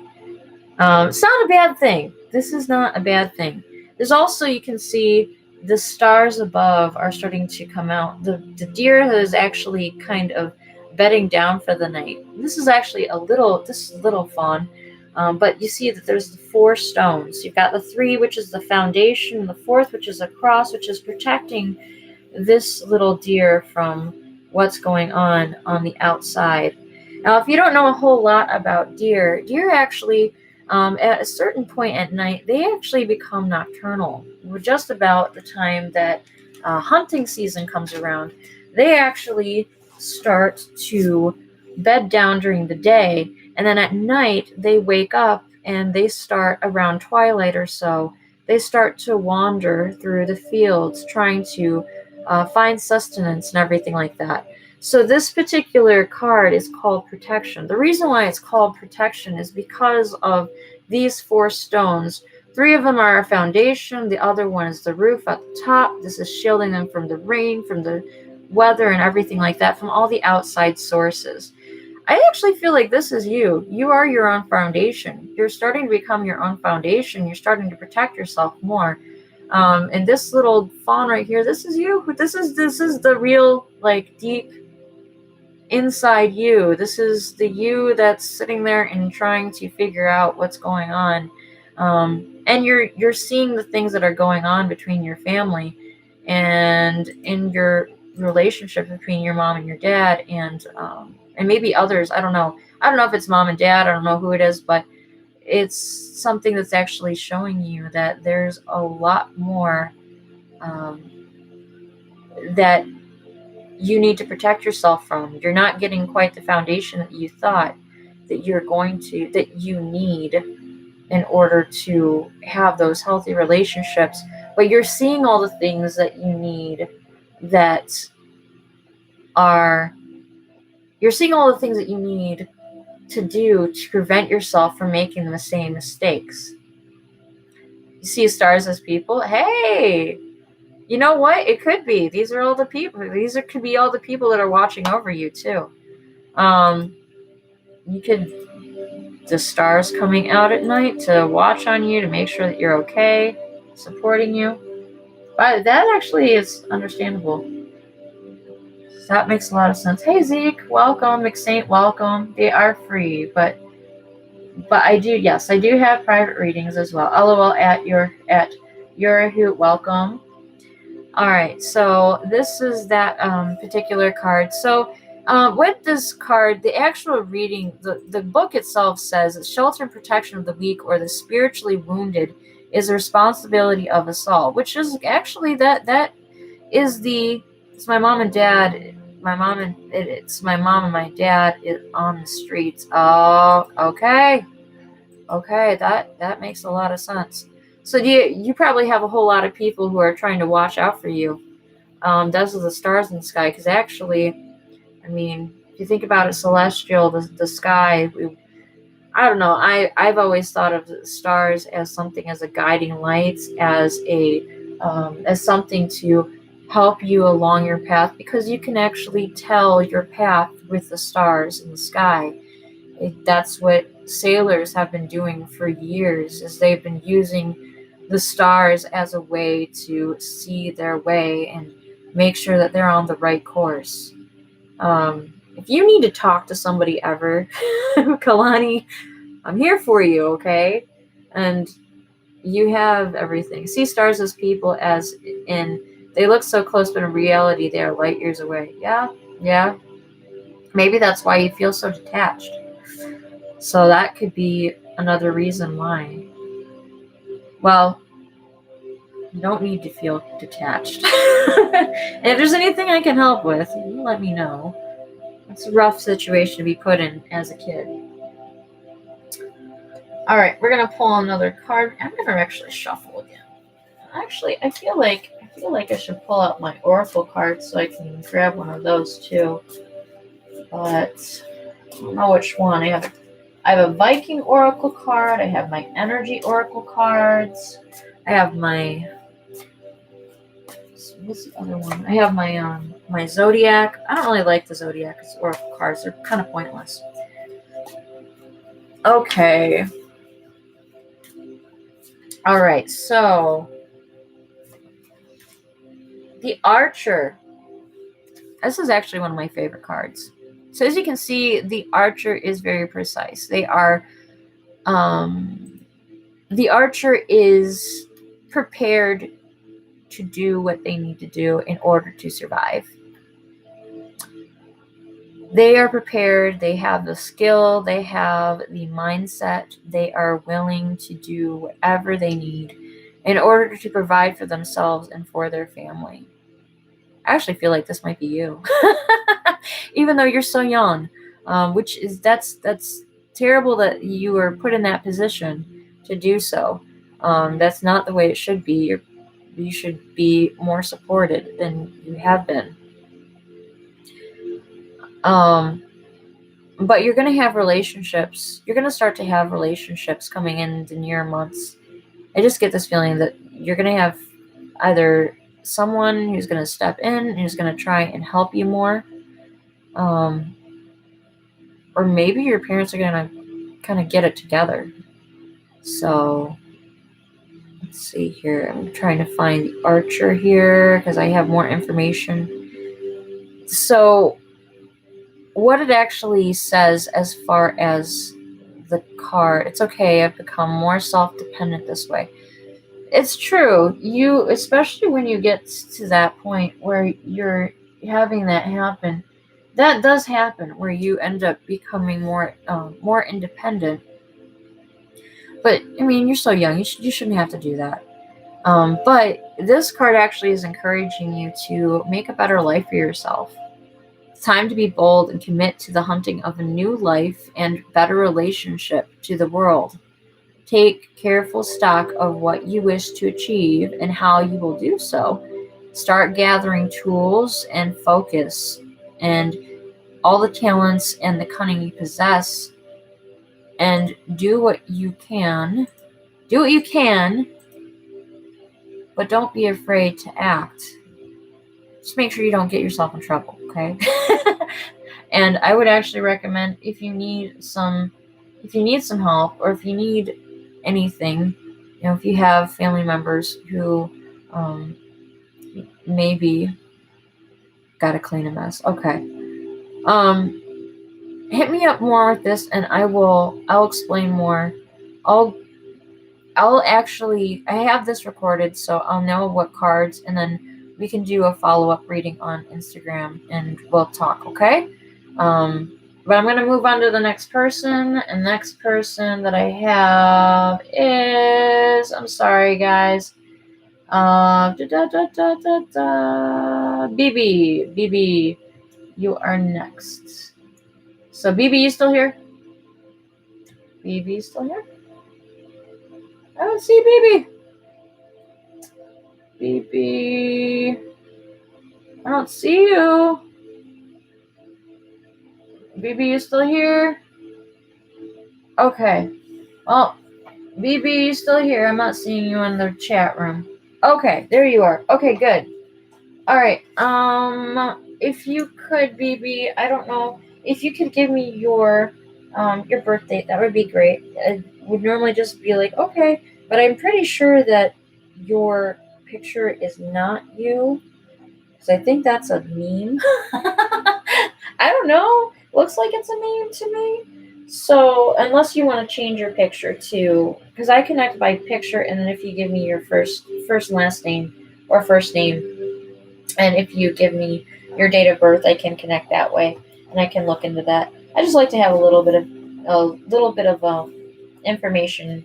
It's not a bad thing. This is not a bad thing. There's also, you can see the stars above are starting to come out. The deer is actually kind of bedding down for the night. This is actually little fawn. But you see that there's the 4 stones. You've got the 3, which is the foundation, the 4th, which is a cross, which is protecting this little deer from what's going on the outside. Now, if you don't know a whole lot about deer actually, at a certain point at night, they actually become nocturnal. Just about the time that hunting season comes around, they actually start to bed down during the day, and then at night they wake up, and they start around twilight or so. They start to wander through the fields trying to find sustenance and everything like that. So this particular card is called Protection. The reason why it's called Protection is because of these 4 stones. 3 of them are a foundation. The other one is the roof at the top. This is shielding them from the rain, from the weather and everything like that, from all the outside sources. I actually feel like this is you. You are your own foundation. You're starting to become your own foundation. You're starting to protect yourself more. And this little fawn right here, this is you. This is the real, deep inside you. This is the you that's sitting there and trying to figure out what's going on. And you're seeing the things that are going on between your family and in your relationship between your mom and your dad, and and maybe others. I don't know. I don't know if it's mom and dad. I don't know who it is, but it's something that's actually showing you that there's a lot more that you need to protect yourself from. You're not getting quite the foundation that you thought that you need in order to have those healthy relationships. But you're seeing all the things that you need that are, you're seeing all the things that you need to do to prevent yourself from making the same mistakes. You see stars as people? Hey, you know what? It could be. These are all the people. Could be all the people that are watching over you too. You could, the stars coming out at night to watch on you, to make sure that you're okay, supporting you. But that actually is understandable. That makes a lot of sense. Hey Zeke, welcome. McSaint, welcome. They are free, but I do have private readings as well. LOL at your hoot, welcome. All right, so this is that particular card. So with this card, the actual reading, the book itself says that shelter and protection of the weak or the spiritually wounded is the responsibility of us all, which is actually that is it's my mom and dad. It's my mom and my dad on the streets. Oh, okay, that makes a lot of sense. So you probably have a whole lot of people who are trying to watch out for you. Those are the stars in the sky, because actually, I mean, if you think about it, celestial, the sky. I don't know. I've always thought of the stars as something, as a guiding light, as something to help you along your path, because you can actually tell your path with the stars in the sky. That's what sailors have been doing for years, is they've been using the stars as a way to see their way and make sure that they're on the right course. If you need to talk to somebody ever, Kalani, I'm here for you, okay? And you have everything. See stars as people, as in they look so close, but in reality they are light years away. Yeah. Maybe that's why you feel so detached. So that could be another reason why. Well, you don't need to feel detached. And if there's anything I can help with, you let me know. It's a rough situation to be put in as a kid. All right, we're gonna pull another card. I'm gonna actually shuffle again. Actually, I feel like I should pull out my oracle card so I can grab one of those too. But I don't know which one. I have a Viking oracle card. I have my energy oracle cards. I have my, what's the other one? I have my my zodiac. I don't really like the zodiac as oracle cards. They're kind of pointless. Okay. All right. So the Archer. This is actually one of my favorite cards. So as you can see, the Archer is very precise. The Archer is prepared to do what they need to do in order to survive. They are prepared. They have the skill. They have the mindset. They are willing to do whatever they need in order to provide for themselves and for their family. I actually feel like this might be you, even though you're so young, which is that's terrible that you were put in that position to do so. That's not the way it should be. You should be more supported than you have been. But you're going to have relationships. You're going to start to have relationships coming in the near months. I just get this feeling that you're going to have either someone who's going to step in, who's going to try and help you more. Or maybe your parents are going to kind of get it together. So let's see here. I'm trying to find the Archer here because I have more information. So what it actually says as far as the card, it's okay, I've become more self-dependent this way. It's true. You, especially when you get to that point where you're having that happen, that does happen where you end up becoming more independent. But I mean, you're so young, you shouldn't have to do that. But this card actually is encouraging you to make a better life for yourself. It's time to be bold and commit to the hunting of a new life and better relationship to the world. Take careful stock of what you wish to achieve and how you will do so. Start gathering tools and focus and all the talents and the cunning you possess, and do what you can. Do what you can, but don't be afraid to act. Just make sure you don't get yourself in trouble, okay? And I would actually recommend if you need some help, or if you need anything, if you have family members who maybe gotta clean a mess. Okay. Hit me up more with this and I'll explain more. I'll actually, I have this recorded, so I'll know what cards, and then we can do a follow-up reading on Instagram and we'll talk, okay? But I'm going to move on to the next person, and the next person that I have is, I'm sorry guys, BB, you are next. So BB, you still here? BB still here? I don't see BB. BB, I don't see you. BB, you still here? Okay. Well, BB, you still here? I'm not seeing you in the chat room. Okay, there you are. Okay, good. All right. If you could, BB, I don't know if you could give me your birth date. That would be great. It would normally just be like, okay, but I'm pretty sure that your picture is not you, because I think that's a meme. I don't know. Looks like it's a meme to me. So unless you want to change your picture to, because I connect by picture, and then if you give me your first and last name or first name, and if you give me your date of birth, I can connect that way, and I can look into that. I just like to have a little bit of information.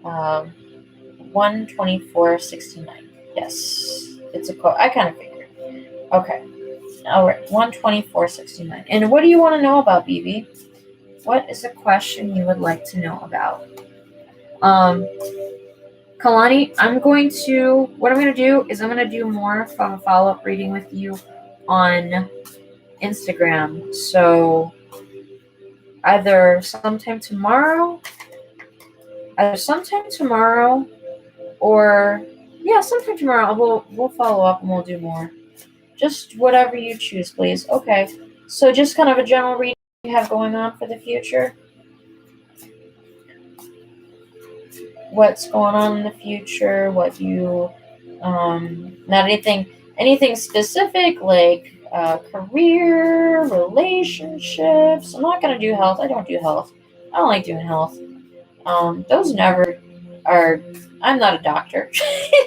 12469. Yes, it's a quote. I kind of figured. Okay. All right. 12469. And what do you want to know about, BB? What is a question you would like to know about? Kalani, what I'm going to do is I'm going to do more of a follow-up reading with you on Instagram. So either sometime tomorrow, or sometime tomorrow, we'll follow up and we'll do more. Just whatever you choose, please. Okay. So just kind of a general reading you have going on for the future. What's going on in the future? What you, not anything specific like career, relationships. I'm not gonna do health. I don't do health. I don't like doing health. Those never are. I'm not a doctor,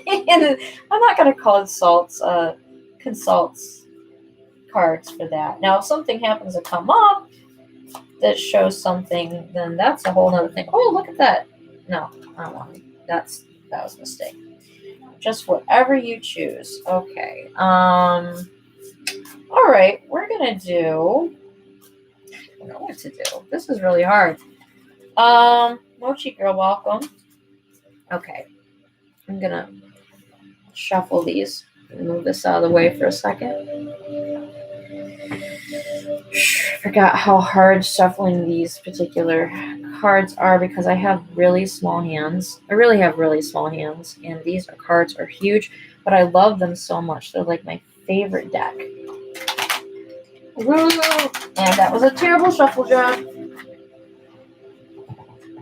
and I'm not gonna consult cards for that. Now, if something happens to come up that shows something, then that's a whole other thing. Oh, look at that. No, I don't want it. That was a mistake. Just whatever you choose. Okay. All right. We're gonna do. I don't know what to do. This is really hard. Mochi girl, welcome. Okay. I'm gonna shuffle these. Move this out of the way for a second. I forgot how hard shuffling these particular cards are because I have really small hands. I really have really small hands, and these cards are huge, but I love them so much. They're like my favorite deck. Woo! And that was a terrible shuffle job.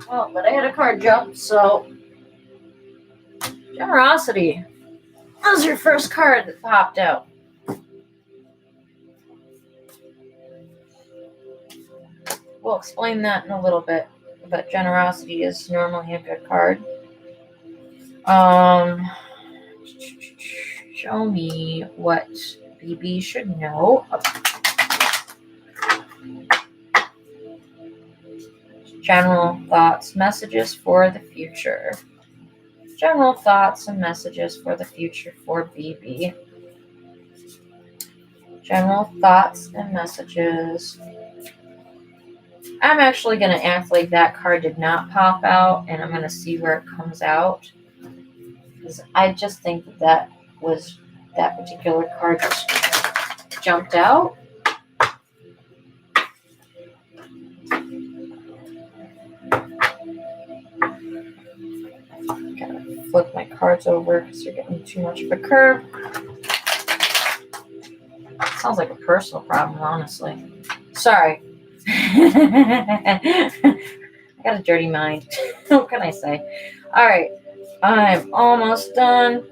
Well, but I had a card jump, so generosity. That was your first card that popped out. We'll explain that in a little bit, but generosity is normally a good card. Show me what BB should know. General thoughts, messages for the future. General thoughts and messages for the future for BB. General thoughts and messages. I'm actually going to act like that card did not pop out, and I'm going to see where it comes out. Because I just think that that particular card just jumped out. Gotta flip my cards over because you're getting too much of a curve. Sounds like a personal problem, honestly. Sorry. I got a dirty mind. What can I say? All right. I'm almost done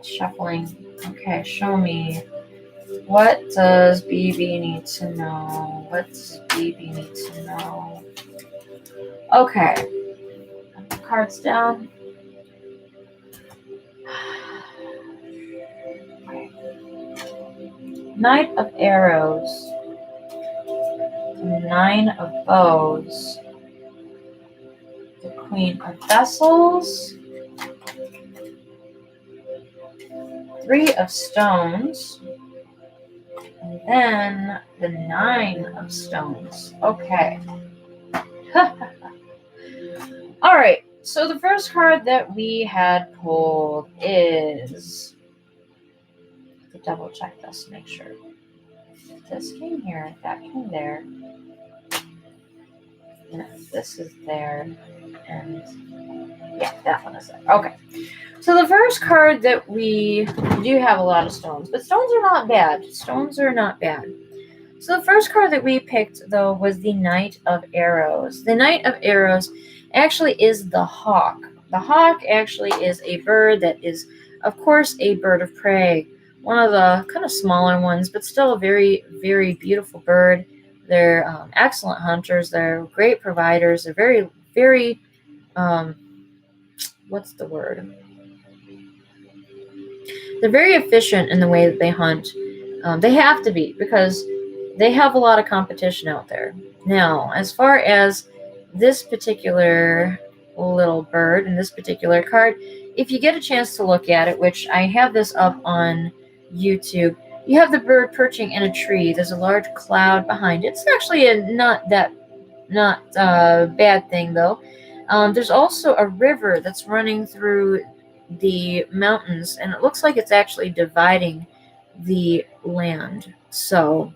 shuffling. Okay, show me. What does BB need to know? What does BB need to know? Okay. Put the cards down. Okay. Knight of Arrows. The Nine of Bows. The Queen of Vessels. Three of Stones. And then the Nine of Stones. Okay. All right. So the first card that we had pulled is... to double check this, make sure. This came here, that came there. And this is there. And yeah, that one is there. Okay. So the first card that we do have a lot of stones, but stones are not bad. Stones are not bad. So the first card that we picked, though, was the Knight of Arrows. The Knight of Arrows actually is the hawk. The hawk actually is a bird that is, of course, a bird of prey. One of the kind of smaller ones, but still a very, very beautiful bird. They're excellent hunters. They're great providers. They're very, very, what's the word? They're very efficient in the way that they hunt. They have to be because they have a lot of competition out there. Now, as far as this particular little bird and this particular card, if you get a chance to look at it, which I have this up on YouTube, you have the bird perching in a tree. There's a large cloud behind it. It's actually a not bad thing, though. There's also a river that's running through the mountains, and it looks like it's actually dividing the land. So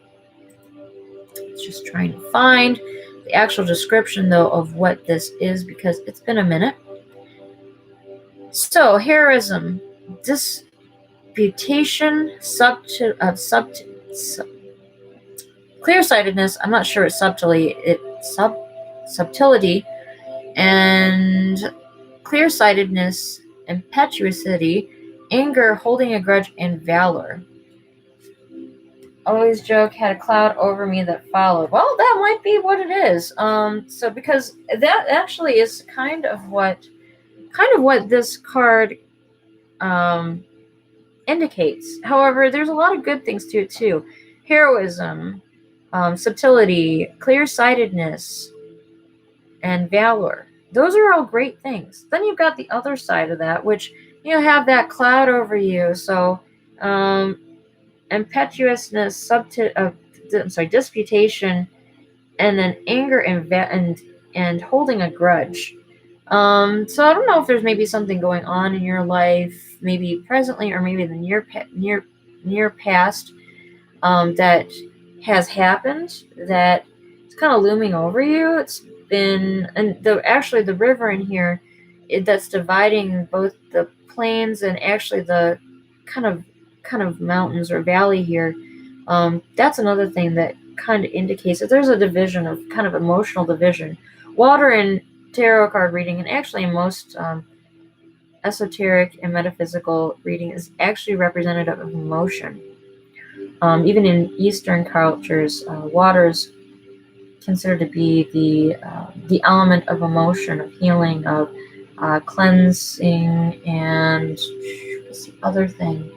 it's just trying to find the actual description, though, of what this is because it's been a minute. So heroism, disputation, clear-sightedness. I'm not sure it's subtlety, and clear-sightedness, impetuosity, anger, holding a grudge, and valor. Always joke, had a cloud over me that followed. Well, that might be what it is. So because that actually is kind of what this card indicates. However, there's a lot of good things to it too. Heroism, subtlety, clear-sightedness, and valor. Those are all great things. Then you've got the other side of that, which you have that cloud over you. So, impetuousness, disputation, and then anger and holding a grudge. So I don't know if there's maybe something going on in your life, maybe presently or maybe the near past, that has happened that is kind of looming over you. It's been, and the river in here that's dividing both the plains and actually the kind of mountains or valley here. That's another thing that kind of indicates that there's a division of kind of emotional division. Water in tarot card reading, and actually in most esoteric and metaphysical reading, is actually representative of emotion. Even in Eastern cultures, water is considered to be the element of emotion, of healing, of cleansing, and what's the other thing?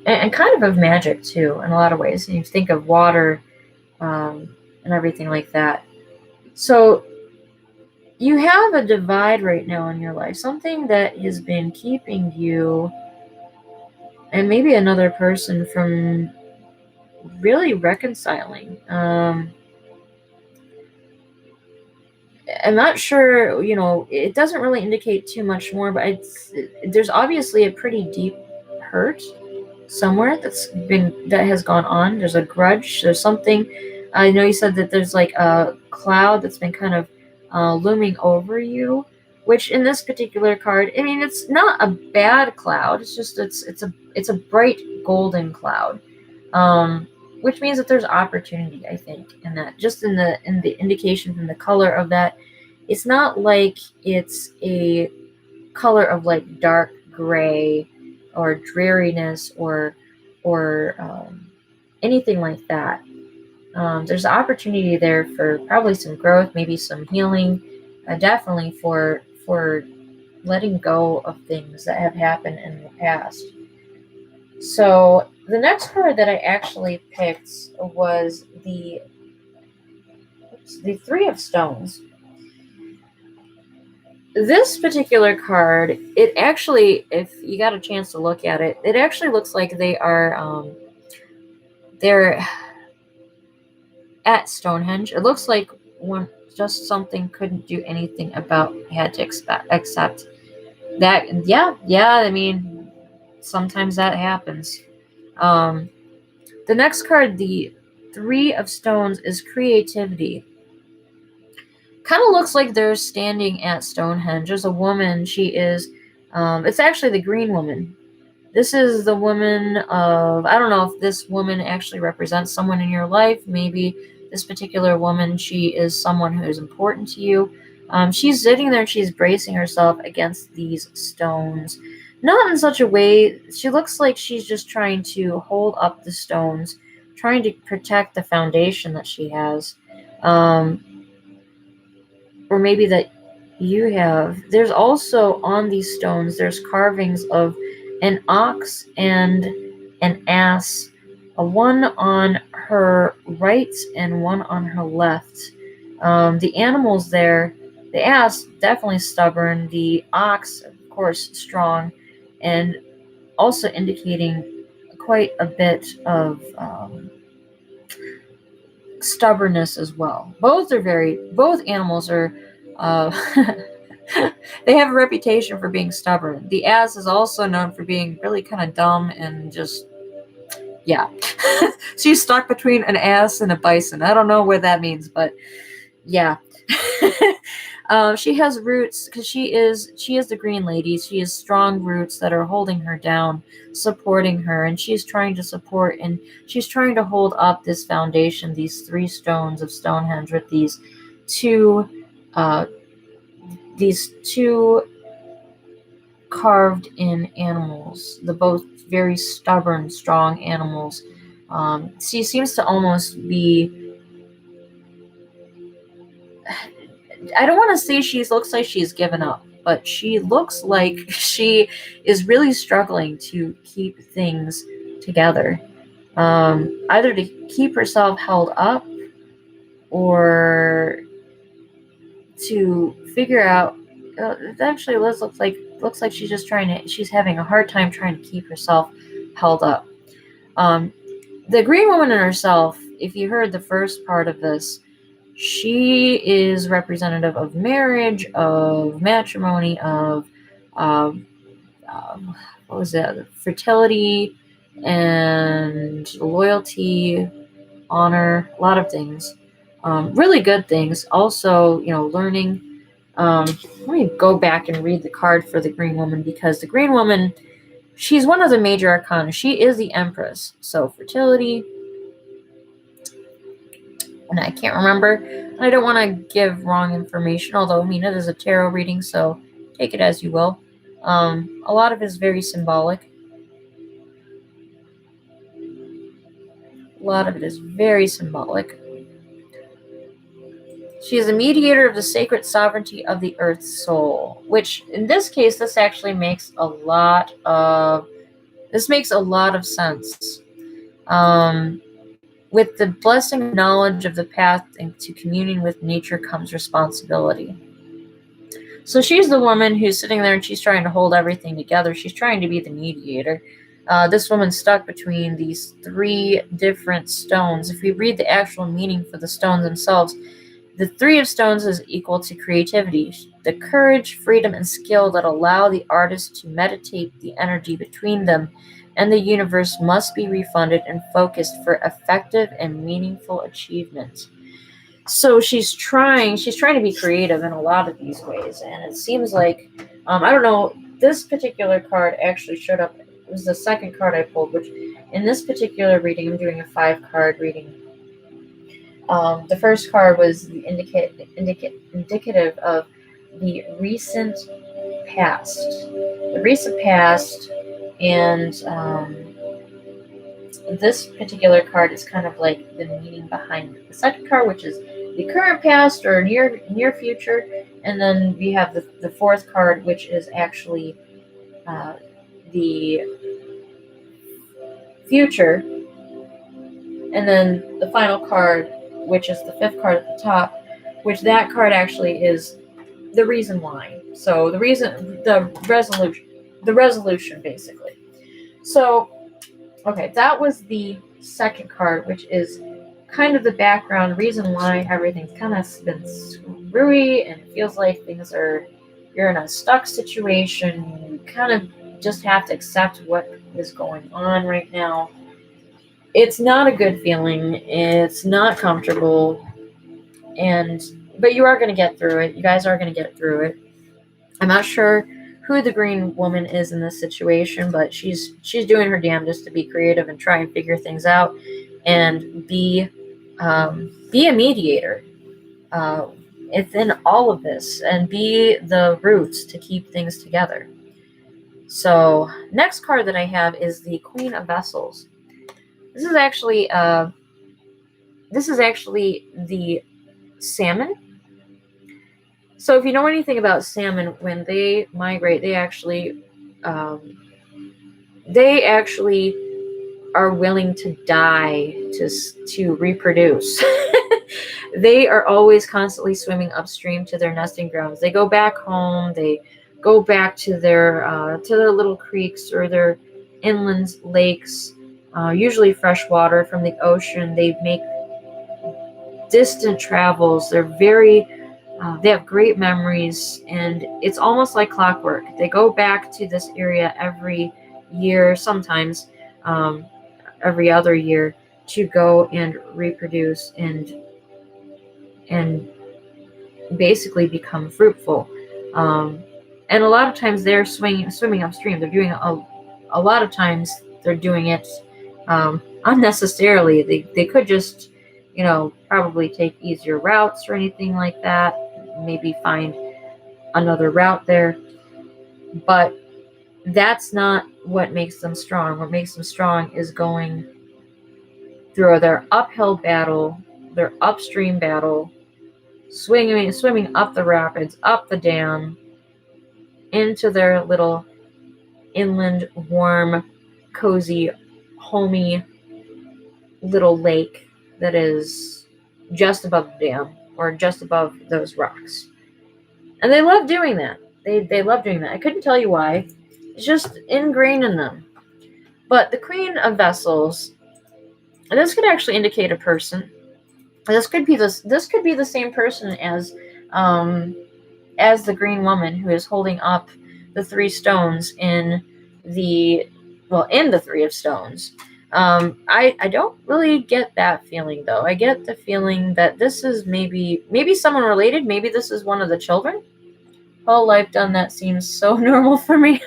And kind of magic too, in a lot of ways. And you think of water, and everything like that. So you have a divide right now in your life, something that has been keeping you and maybe another person from really reconciling. I'm not sure, it doesn't really indicate too much more, but there's obviously a pretty deep hurt somewhere that has gone on. There's a grudge. There's something. I know you said that there's like a cloud that's been kind of looming over you, which in this particular card, I mean, it's not a bad cloud. It's just it's a bright golden cloud, which means that there's opportunity. I think, in that, just in the indication from the color of that, it's not like it's a color of like dark gray or dreariness or anything like that. There's opportunity there for probably some growth, maybe some healing, definitely for letting go of things that have happened in the past. So the next card that I actually picked was the Three of Stones. This particular card, it actually, if you got a chance to look at it, it actually looks like they're at Stonehenge. It looks like one just something couldn't do anything about, had to accept that. And yeah, I mean, sometimes that happens. The next card, the Three of Stones, is creativity. Kind of looks like they're standing at Stonehenge. There's a woman. She is, it's actually the green woman. This is the woman of, I don't know if this woman actually represents someone in your life. Maybe this particular woman, she is someone who is important to you. She's sitting there and she's bracing herself against these stones. Not in such a way, she looks like she's just trying to hold up the stones, trying to protect the foundation that she has. Or maybe that you have. There's also on these stones, there's carvings of an ox and an ass, one on her right and one on her left. The animals there, the ass definitely stubborn, the ox of course strong, and also indicating quite a bit of stubbornness as well. Both animals are uh, they have a reputation for being stubborn. The ass is also known for being really kind of dumb and just, yeah. She's stuck between an ass and a bison. I don't know what that means, but yeah. She has roots because she is the green lady. She has strong roots that are holding her down, supporting her, and she's trying to support and she's trying to hold up this foundation, these three stones of Stonehenge with two these two carved in animals, the both very stubborn, strong animals. She seems to almost be, I don't want to say she looks like she's given up, but she looks like she is really struggling to keep things together. Either to keep herself held up or to figure out. Actually, Liz looks like she's just she's having a hard time trying to keep herself held up. The green woman in herself, if you heard the first part of this, she is representative of marriage, of matrimony, of what was that? Fertility and loyalty, honor, a lot of things. Really good things. Also, learning. Let me go back and read the card for the green woman, because the green woman, she's one of the major arcana. She is the Empress. So fertility, and I can't remember. I don't want to give wrong information, although, I mean, it is a tarot reading, so take it as you will. A lot of it is very symbolic. A lot of it is very symbolic. She is a mediator of the sacred sovereignty of the Earth's soul, which in this case, this actually makes a lot of sense. With the blessing and knowledge of the path to communing with nature comes responsibility. So she's the woman who's sitting there and she's trying to hold everything together. She's trying to be the mediator. This woman's stuck between these three different stones. If we read the actual meaning for the stones themselves, the Three of Stones is equal to creativity, the courage, freedom, and skill that allow the artist to meditate the energy between them, and the universe must be refunded and focused for effective and meaningful achievement. So she's trying to be creative in a lot of these ways, and it seems like, I don't know, this particular card actually showed up. It was the second card I pulled, which in this particular reading, I'm doing a 5-card reading. The first card was the indicative of the recent past. The recent past, and this particular card is kind of like the meaning behind the second card, which is the current past or near future, and then we have the fourth card, which is actually the future, and then the final card, which is the fifth card at the top, which that card actually is the reason why. So the resolution basically. So, okay, that was the second card, which is kind of the background reason why everything's kind of been screwy and it feels like you're in a stuck situation. You kind of just have to accept what is going on right now. It's not a good feeling. It's not comfortable. But you are going to get through it. You guys are going to get through it. I'm not sure who the green woman is in this situation, but she's doing her damnedest to be creative and try and figure things out and be a mediator within all of this and be the roots to keep things together. So next card that I have is the Queen of Vessels. This is actually the salmon. So if you know anything about salmon, when they migrate, they actually are willing to die to reproduce. They are always constantly swimming upstream to their nesting grounds. They go back home. They go back to their little creeks or their inland lakes, usually fresh water from the ocean. They make distant travels. They have great memories, and it's almost like clockwork. They go back to this area every year, sometimes every other year, to go and reproduce and basically become fruitful. And a lot of times they're swimming upstream. They're doing a lot of times they're doing it unnecessarily. They could just, probably take easier routes or anything like that. Maybe find another route there. But that's not what makes them strong. What makes them strong is going through their uphill battle, their upstream battle, swimming up the rapids, up the dam, into their little inland, warm, cozy, homey little lake that is just above the dam or just above those rocks. And they love doing that. They love doing that. I couldn't tell you why. It's just ingrained in them. But the Queen of Vessels, and this could actually indicate a person. This could be the same person as the green woman who is holding up the three stones in the Three of Stones. I don't really get that feeling, though. I get the feeling that this is maybe someone related. Maybe this is one of the children. All I've done that seems so normal for me.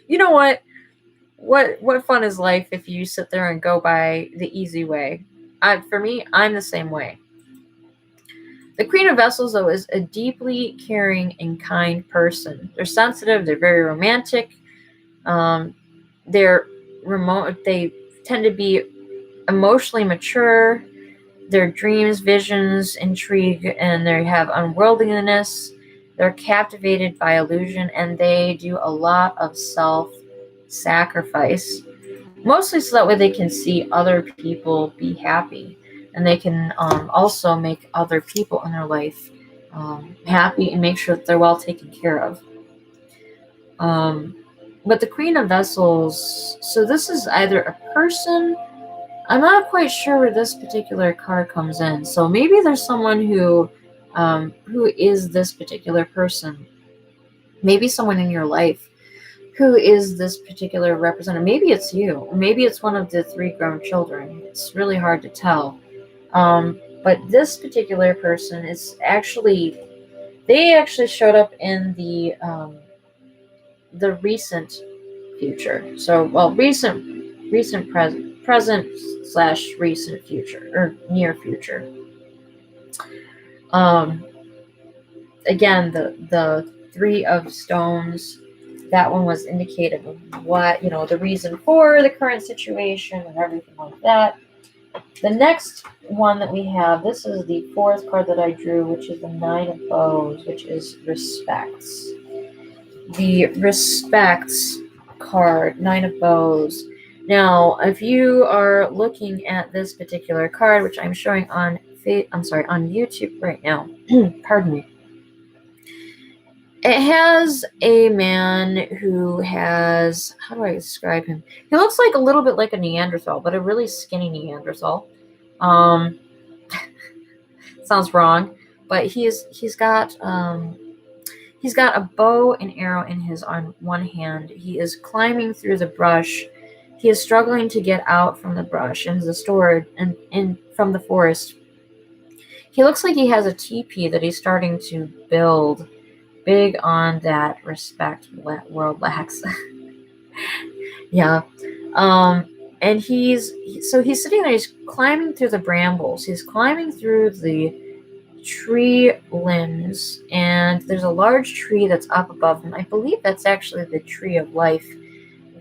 You know what? What fun is life if you sit there and go by the easy way? For me, I'm the same way. The Queen of Vessels, though, is a deeply caring and kind person. They're sensitive. They're very romantic. They're remote. They tend to be emotionally mature. Their dreams, visions, intrigue, and they have unworldliness. They're captivated by illusion, and they do a lot of self-sacrifice. Mostly so that way they can see other people be happy, and they can also make other people in their life happy and make sure that they're well taken care of. But the Queen of Vessels, so this is either a person. I'm not quite sure where this particular card comes in. So maybe there's someone who is this particular person. Maybe someone in your life who is this particular representative. Maybe it's you. Maybe it's one of the 3 grown children. It's really hard to tell. But this particular person is actually, they actually showed up in the recent future. So, well, recent present slash recent future or near future. Um, Again, the 3 of stones. That one was indicative of what, the reason for the current situation and everything like that. The next one that we have, this is the 4th card that I drew, which is the 9 of Bows, which is respects. The respects card, 9 of Bows. Now, if you are looking at this particular card, which I'm showing on YouTube right now, pardon me. It has a man who has, how do I describe him? He looks like a little bit like a Neanderthal, but a really skinny Neanderthal. Sounds wrong, but he's got a bow and arrow in his on one hand. He is climbing through the brush. He is struggling to get out from the brush into the store and in from the forest. He looks like he has a teepee that he's starting to build. Big on that respect, world lax. Yeah. And he's sitting there, he's climbing through the brambles, he's climbing through the tree limbs, and there's a large tree that's up above him. I believe that's actually the tree of life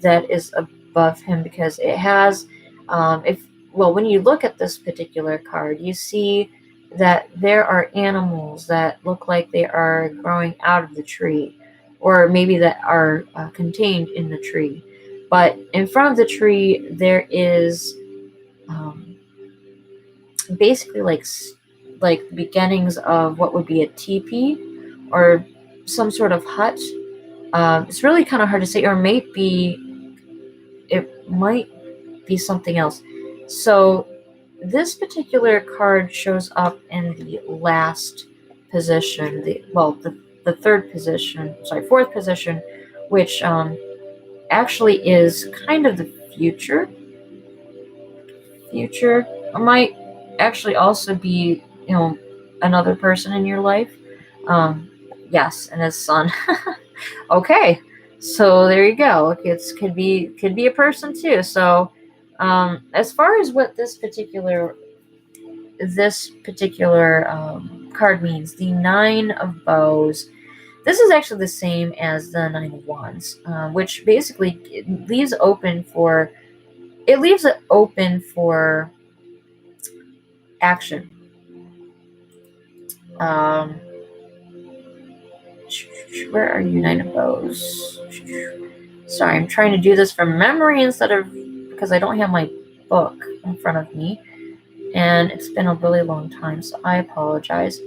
that is above him, because it has, when you look at this particular card, you see that there are animals that look like they are growing out of the tree, or maybe that are contained in the tree. But in front of the tree, there is basically like the beginnings of what would be a teepee or some sort of hut. It's really kind of hard to say, or it might be something else. So this particular card shows up in the last position, the third position, fourth position, which actually is kind of the future. It might actually also be, another person in your life. Yes, and his son. Okay, so there you go. It could be a person too. So, as far as what this particular card means, the 9 of Bows. This is actually the same as the 9 of Wands, which basically leaves it open for action. Where are you, 9 of Bows? Sorry, I'm trying to do this from memory because I don't have my book in front of me, and it's been a really long time, so I apologize.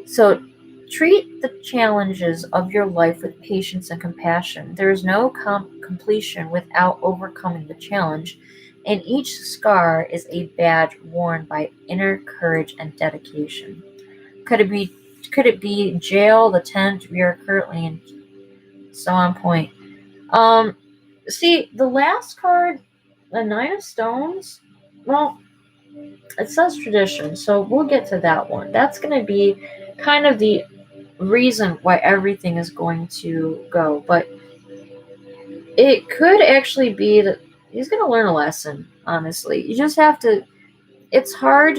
So, treat the challenges of your life with patience and compassion. There is no completion without overcoming the challenge, and each scar is a badge worn by inner courage and dedication. Could it be jail, the tent we are currently in? So on point. See, the last card, the 9 of Stones, well, it says tradition, so we'll get to that one. That's going to be kind of the reason why everything is going to go, but it could actually be that he's going to learn a lesson. Honestly, you just have to. It's hard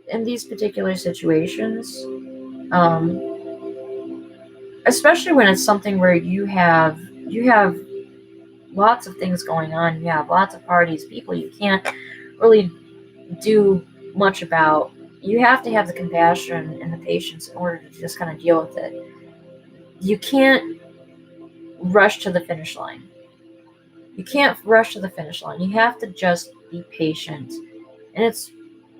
in these particular situations, especially when it's something where you have lots of things going on. You have lots of parties, people you can't really do much about. You have to have the compassion and the patience in order to just kind of deal with it. You can't rush to the finish line. You can't rush to the finish line. You have to just be patient. And it's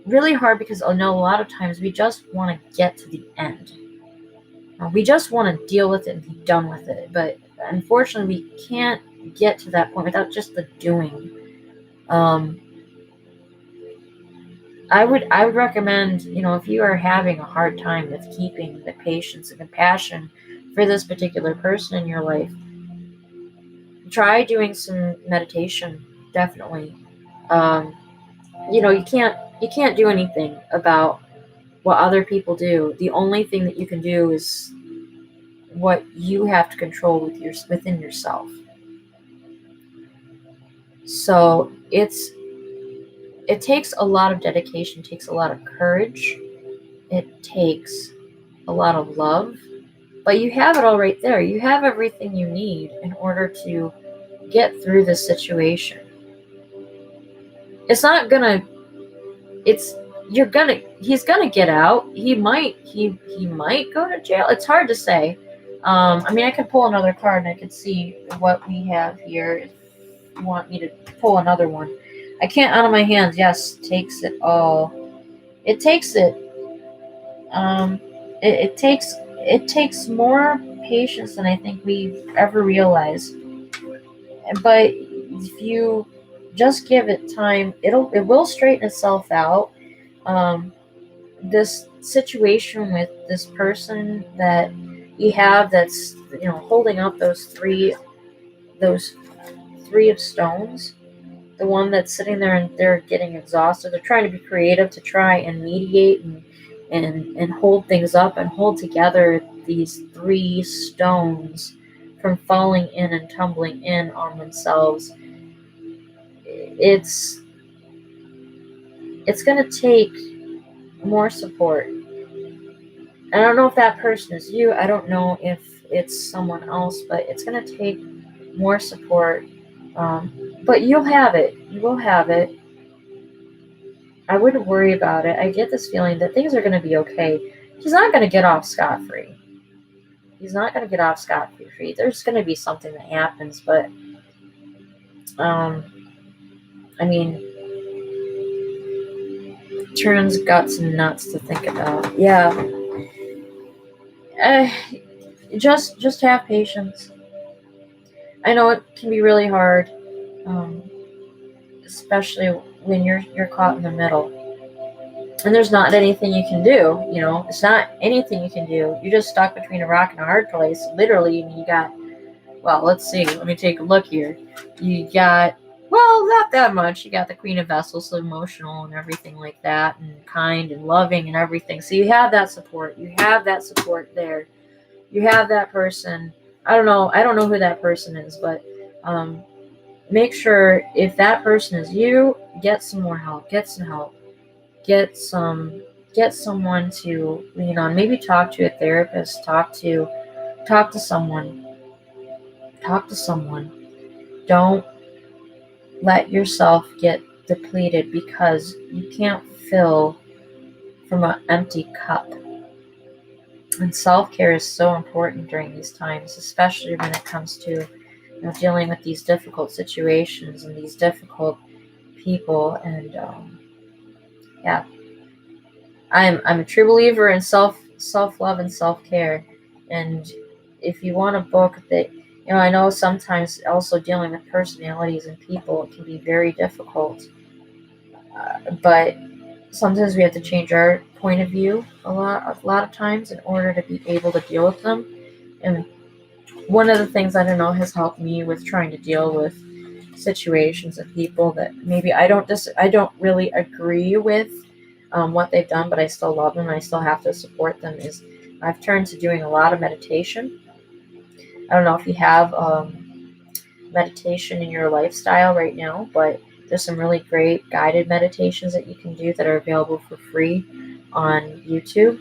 really hard because I know a lot of times we just want to get to the end. We just want to deal with it and be done with it. But unfortunately, we can't get to that point without just the doing. I would recommend, if you are having a hard time with keeping the patience and compassion for this particular person in your life, try doing some meditation. Definitely. You can't do anything about what other people do. The only thing that you can do is what you have to control within yourself. So it takes a lot of dedication, it takes a lot of courage, it takes a lot of love, but you have it all right there. You have everything you need in order to get through this situation. It's not gonna, he's gonna get out. He might go to jail. It's hard to say. I could pull another card and I could see what we have here if you want me to pull another one. I can't out of my hands. Yes, takes it all. It takes it. It takes more patience than I think we ever realize. But if you just give it time, it will straighten itself out. This situation with this person that you have that's holding up those three of stones, the one that's sitting there and they're getting exhausted, they're trying to be creative to try and mediate and hold things up and hold together these 3 stones from falling in and tumbling in on themselves. It's going to take more support. I don't know if that person is you. I don't know if it's someone else, but it's going to take more support. But you'll have it. You will have it. I wouldn't worry about it. I get this feeling that things are going to be okay. He's not going to get off scot-free. He's not going to get off scot-free. There's going to be something that happens, but turns guts and nuts to think about. Yeah. Just have patience. I know it can be really hard, especially when you're caught in the middle. And there's not anything you can do, It's not anything you can do. You're just stuck between a rock and a hard place. Literally, you got, let's see. Let me take a look here. You got, not that much. You got the Queen of Vessels, so emotional and everything like that, and kind and loving and everything. So you have that support. You have that support there. You have that person. I don't know who that person is, but make sure if that person is you, get some more help. Get some help. Get someone to lean on. Maybe talk to a therapist. Talk to someone. Talk to someone. Don't let yourself get depleted because you can't fill from an empty cup. And self-care is so important during these times, especially when it comes to dealing with these difficult situations and these difficult people. And I'm a true believer in self-love and self-care. And if you want a book that, I know sometimes also dealing with personalities and people, it can be very difficult. But sometimes we have to change our point of view a lot of times in order to be able to deal with them. And one of the things I don't know has helped me with trying to deal with situations of people that maybe I don't really agree with what they've done, but I still love them and I still have to support them, is I've turned to doing a lot of meditation. I don't know if you have meditation in your lifestyle right now, but there's some really great guided meditations that you can do that are available for free on YouTube.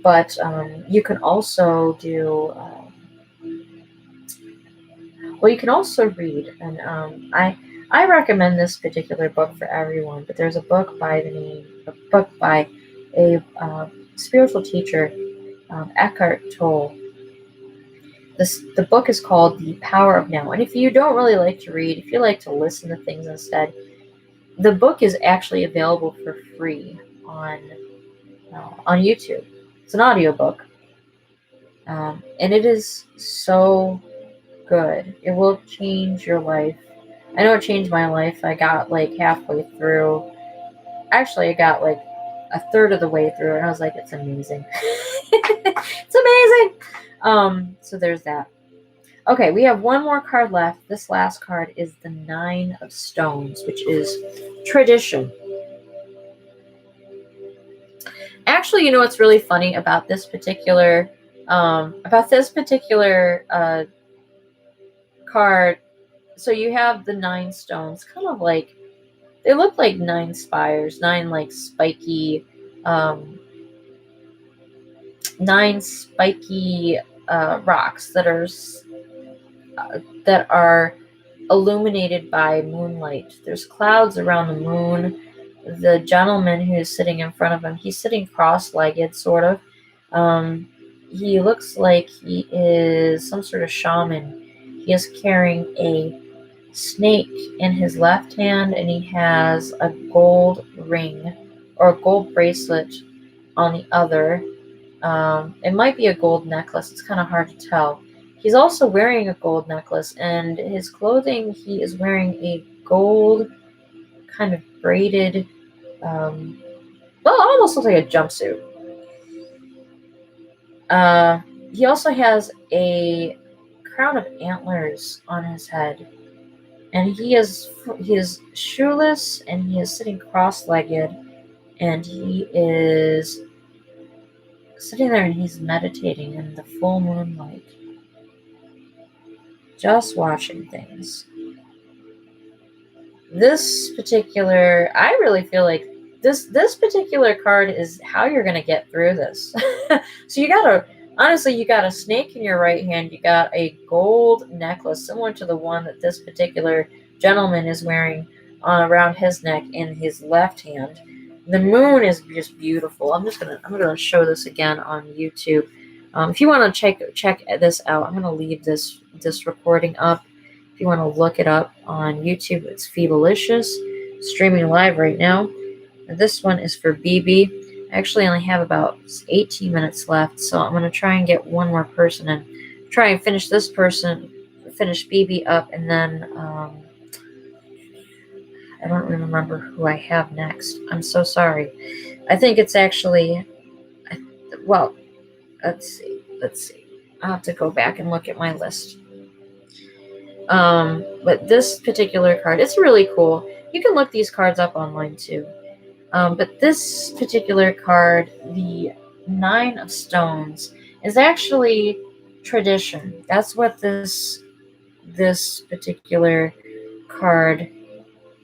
But you can also do, you can also read. And I recommend this particular book for everyone, but there's a book by a spiritual teacher, Eckhart Tolle. The book is called The Power of Now. And if you don't really like to read, if you like to listen to things instead, the book is actually available for free on YouTube. It's an audiobook. And it is so good. It will change your life. I know it changed my life. I got like halfway through. Actually, I got like a third of the way through, and I was like, it's amazing. It's amazing. So there's that. Okay, we have one more card left. This last card is the Nine of Stones, which is tradition. Actually, you know what's really funny about this particular card? So you have the 9 stones, kind of like they look like 9 spires, 9 like spiky, 9 spiky rocks that are illuminated by moonlight. There's clouds around the moon. The gentleman who is sitting in front of him, he's sitting cross-legged, sort of. He looks like he is some sort of shaman. He is carrying a snake in his left hand, and he has a gold ring or a gold bracelet on the other. It might be a gold necklace. It's kind of hard to tell. He's also wearing a gold necklace, and his clothing, he is wearing a gold kind of braided, well, it almost looks like a jumpsuit. He also has a crown of antlers on his head, and he is shoeless, and he is sitting cross-legged, and he is sitting there and he's meditating in the full moonlight, just watching things. This particular, I really feel like this particular card is how you're going to get through this. So you got a snake in your right hand. You got a gold necklace similar to the one that this particular gentleman is wearing around his neck in his left hand. The moon is just beautiful. I'm gonna show this again on YouTube. If you want to check this out, I'm gonna leave this recording up. If you want to look it up on YouTube, it's Phoebalicious, streaming live right now. And this one is for BB. I actually only have about 18 minutes left, so I'm gonna try and get one more person and try and finish BB up, and then I don't remember who I have next. I'm so sorry. I think it's actually, well, let's see. I'll have to go back and look at my list. But this particular card, it's really cool. You can look these cards up online too. But this particular card, the 9 of Stones, is actually tradition. That's what this particular card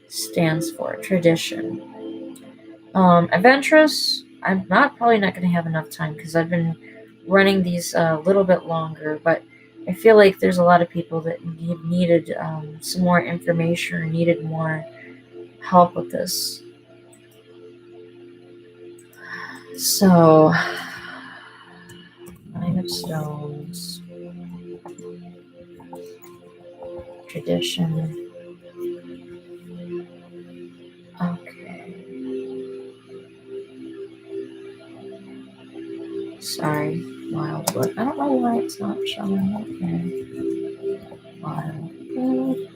stands for, tradition. Adventurous, I'm probably not going to have enough time because I've been running these a little bit longer, but I feel like there's a lot of people that needed some more information or needed more help with this. So, 9 of Stones, tradition. Okay. Sorry, Wildwood. I don't know why it's not showing up here. Wildwood.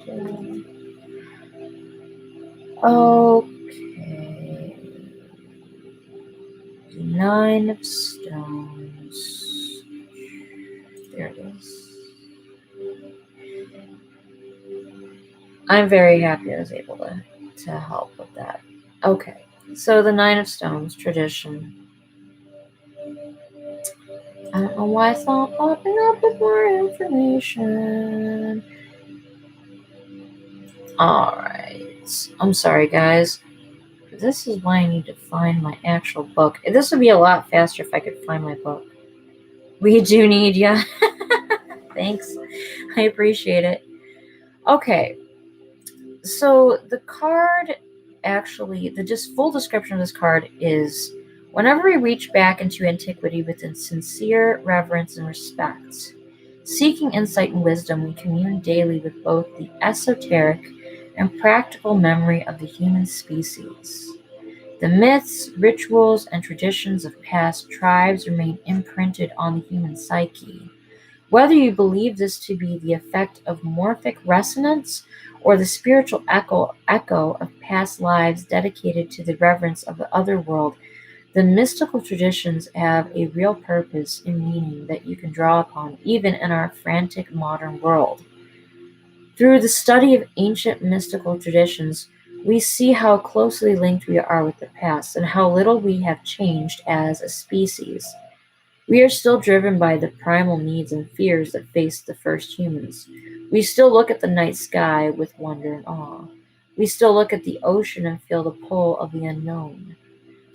Okay. 9 of Stones. There it is. I'm very happy I was able to help with that. Okay, so the 9 of Stones, tradition. I don't know why it's not popping up with more information. Alright. I'm sorry, guys. This is why I need to find my actual book. This would be a lot faster if I could find my book. We do need you. Thanks. I appreciate it. Okay. So the card, actually, the just full description of this card is: whenever we reach back into antiquity with sincere reverence and respect, Seeking insight and wisdom, we commune daily with both the esoteric and practical memory of the human species. The myths, rituals, and traditions of past tribes remain imprinted on the human psyche. Whether you believe this to be the effect of morphic resonance or the spiritual echo of past lives dedicated to the reverence of the other world, the mystical traditions have a real purpose and meaning that you can draw upon even in our frantic modern world. Through the study of ancient mystical traditions, we see how closely linked we are with the past and how little we have changed as a species. We are still driven by the primal needs and fears that faced the first humans. We still look at the night sky with wonder and awe. We still look at the ocean and feel the pull of the unknown.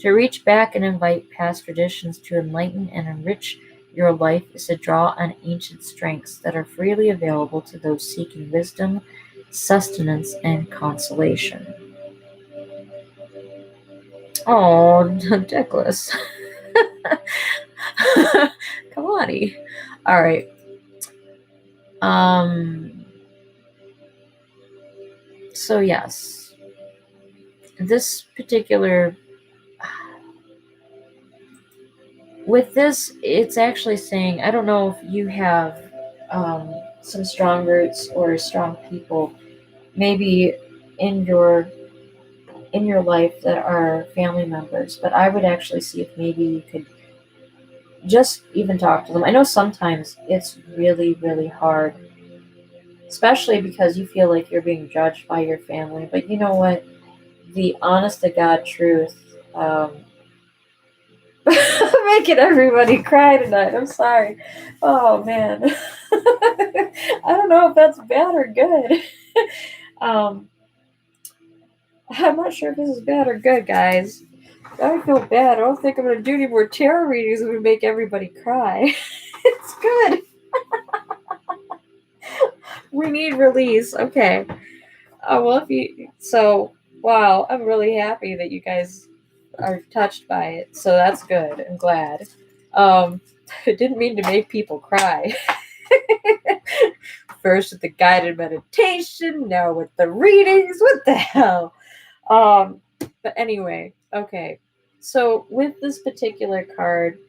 To reach back and invite past traditions to enlighten and enrich your life is to draw on ancient strengths that are freely available to those seeking wisdom, sustenance, and consolation. Oh, Douglas. Come on. All right. So yes, this particular with this, it's actually saying, I don't know if you have some strong roots or strong people maybe in your life that are family members, but I would actually see if maybe you could just even talk to them. I know sometimes it's really, really hard, especially because you feel like you're being judged by your family. But you know what? The honest to God truth, making everybody cry tonight. I'm sorry. Oh man. I don't know if that's bad or good. um, I'm not sure if this is bad or good, guys. I feel bad. I don't think I'm going to do any more tarot readings that would make everybody cry. It's good. We need release. Okay. Well, if you. So, wow. I'm really happy that you guys are touched by it. So that's good. I'm glad. I didn't mean to make people cry. First with the guided meditation, now with the readings. What the hell? But anyway, okay. So with this particular card,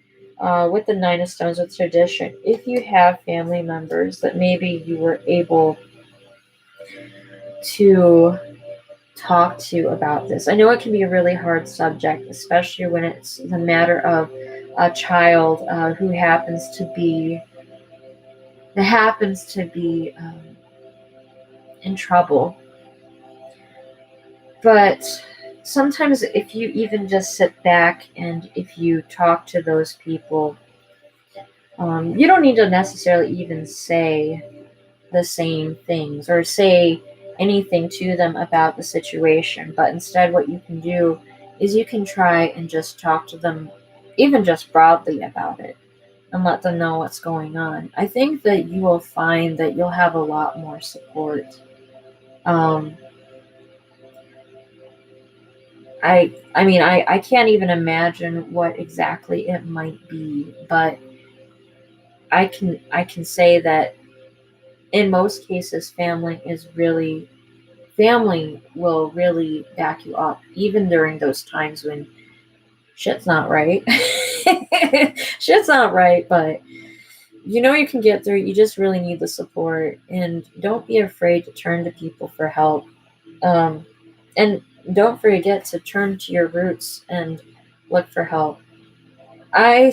with the Nine of Stones with tradition, if you have family members that maybe you were able to talk to about this, I know it can be a really hard subject, especially when it's the matter of a child who happens to be in trouble. But sometimes if you even just sit back and if you talk to those people, you don't need to necessarily even say the same things or say anything to them about the situation. But instead, what you can do is you can try and just talk to them, even just broadly about it, and let them know what's going on. I think that you will find that you'll have a lot more support. I can't even imagine what exactly it might be, but I can say that in most cases family will really back you up even during those times when shit's not right. Shit's not right, but you can get through it. You just really need the support, and don't be afraid to turn to people for help. And don't forget to turn to your roots and look for help. I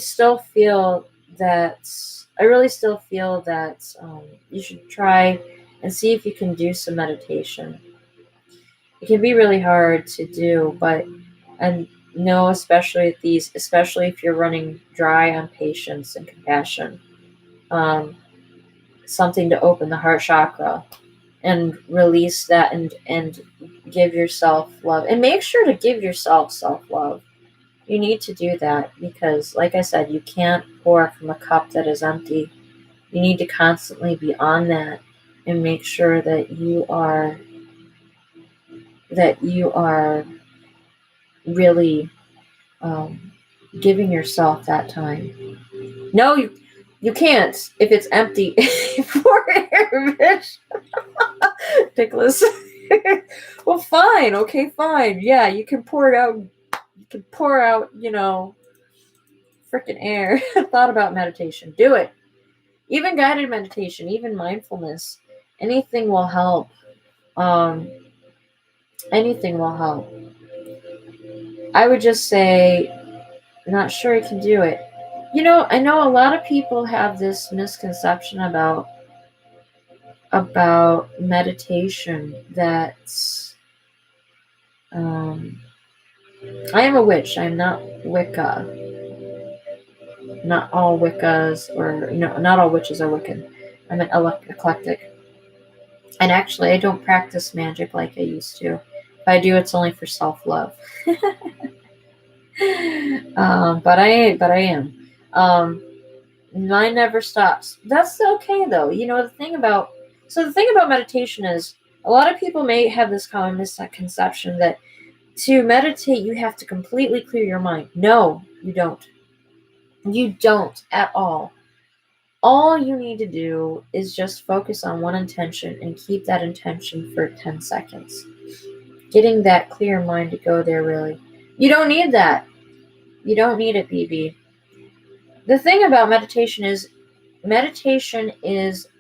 really still feel that you should try and see if you can do some meditation. It can be really hard to do, but and know especially if you're running dry on patience and compassion, something to open the heart chakra and release that and give yourself love, and make sure to give yourself self-love. You need to do that because, like I said, you can't pour from a cup that is empty. You need to constantly be on that and make sure that you are really giving yourself that time. No, You can't if it's empty. Pour air, bitch. Ridiculous. Well, fine. Okay, fine. Yeah, you can pour it out. You can pour out, freaking air. Thought about meditation. Do it. Even guided meditation, even mindfulness. Anything will help. Anything will help. I would just say, not sure I can do it. I know a lot of people have this misconception about meditation that's I am a witch. I'm not Wicca. Not all Wiccas, or no, not all witches are Wiccan. I'm an eclectic. And actually, I don't practice magic like I used to. If I do, it's only for self-love. But I am. Mine never stops. That's okay though. The thing about meditation is a lot of people may have this common misconception that to meditate you have to completely clear your mind. No, you don't. You don't at all. All you need to do is just focus on one intention and keep that intention for 10 seconds. Getting that clear mind to go there, really. You don't need that. You don't need it, BB. The thing about meditation is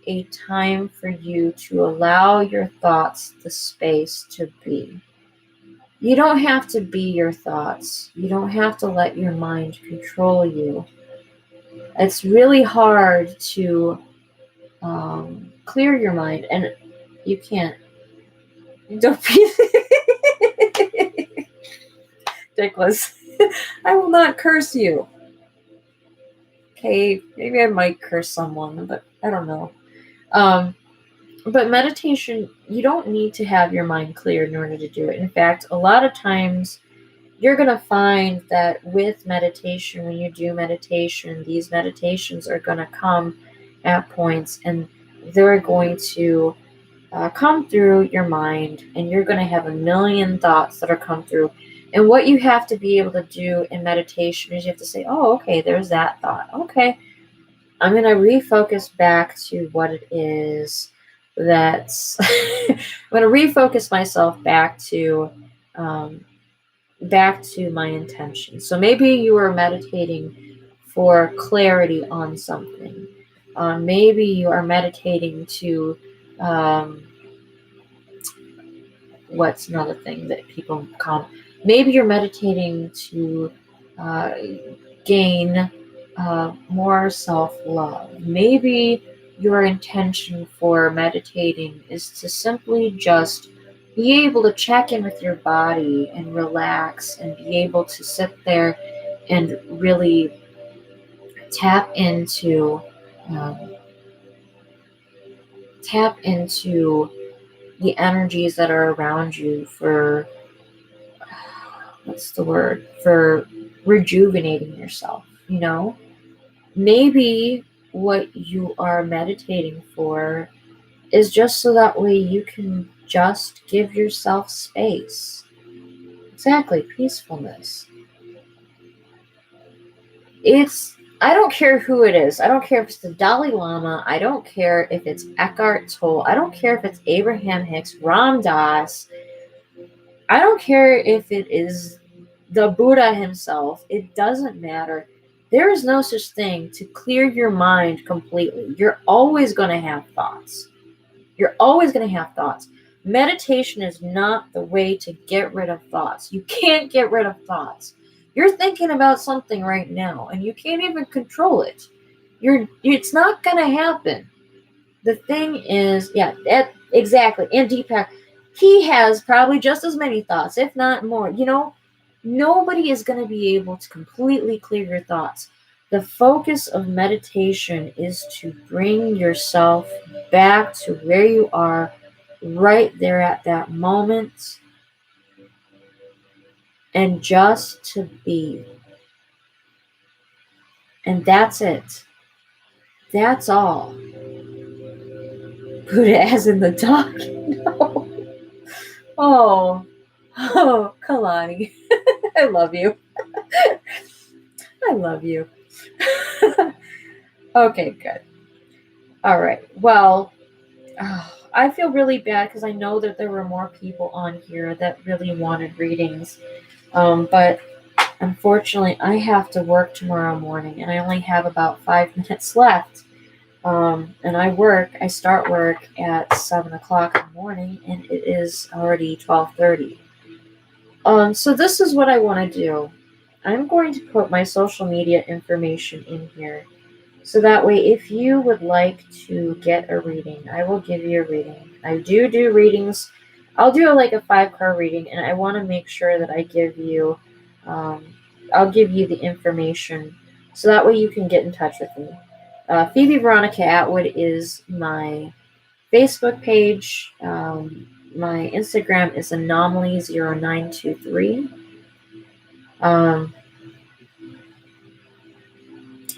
a time for you to allow your thoughts the space to be. You don't have to be your thoughts. You don't have to let your mind control you. It's really hard to clear your mind, and you can't. Don't be ridiculous. I will not curse you. Okay, maybe I might curse someone, but I don't know. But meditation, you don't need to have your mind cleared in order to do it. In fact, a lot of times you're going to find that with meditation, when you do meditation, these meditations are going to come at points and they're going to come through your mind, and you're going to have a million thoughts that are come through. And what you have to be able to do in meditation is you have to say, oh, okay, there's that thought. Okay, I'm going to refocus back to what it is that's I'm going to refocus myself back to my intention. So maybe you are meditating for clarity on something. Maybe you are meditating to what's another thing that people call? Maybe you're meditating to gain more self-love. Maybe your intention for meditating is to simply just be able to check in with your body and relax and be able to sit there and really tap into the energies that are around you for rejuvenating yourself. Maybe what you are meditating for is just so that way you can just give yourself space. Exactly, peacefulness. I don't care who it is. I don't care if it's the Dalai Lama. I don't care if it's Eckhart Tolle. I don't care if it's Abraham Hicks, Ram Dass. I don't care if it is the Buddha himself. It doesn't matter. There is no such thing to clear your mind completely. You're always going to have thoughts. Meditation is not the way to get rid of thoughts. You can't get rid of thoughts. You're thinking about something right now, and you can't even control it. It's not going to happen. The thing is, exactly. And Deepak, he has probably just as many thoughts, if not more. Nobody is going to be able to completely clear your thoughts. The focus of meditation is to bring yourself back to where you are right there at that moment, and just to be. And that's it. That's all. Buddha as in the dog? No. Oh, Kalani. I love you. I love you. Okay, good. All right. Well, I feel really bad because I know that there were more people on here that really wanted readings. But unfortunately, I have to work tomorrow morning and I only have about 5 minutes left. And I start work at 7 o'clock in the morning and it is already 12:30. So this is what I want to do. I'm going to put my social media information in here. So that way, if you would like to get a reading, I will give you a reading. I do readings. I'll do like a 5 card reading, and I want to make sure that I give you, um, I'll give you the information, so that way you can get in touch with me. Phoebe Veronica Atwood is my Facebook page. My Instagram is anomaly0923. Um,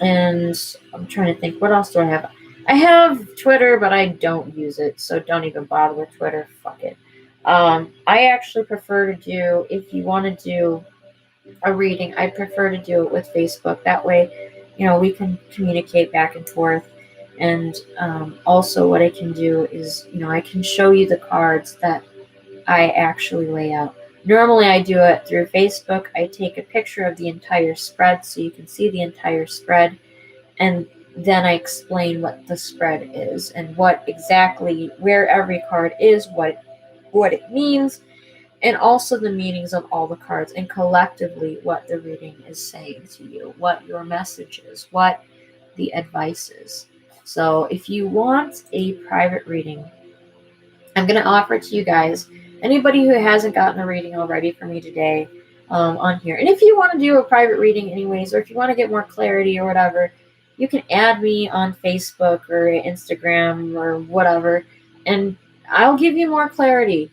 And I'm trying to think, what else do I have? I have Twitter, but I don't use it, so don't even bother with Twitter. Fuck it. I actually prefer to do, if you want to do a reading, I prefer to do it with Facebook. That way, we can communicate back and forth. And also, what I can do is, I can show you the cards that I actually lay out. Normally, I do it through Facebook. I take a picture of the entire spread so you can see the entire spread, and then I explain what the spread is and what exactly where every card is, what it means, and also the meanings of all the cards, and collectively what the reading is saying to you, what your message is, what the advice is. So if you want a private reading, I'm going to offer it to you guys. Anybody who hasn't gotten a reading already from me today, on here. And if you want to do a private reading anyways, or if you want to get more clarity or whatever, you can add me on Facebook or Instagram or whatever, and I'll give you more clarity.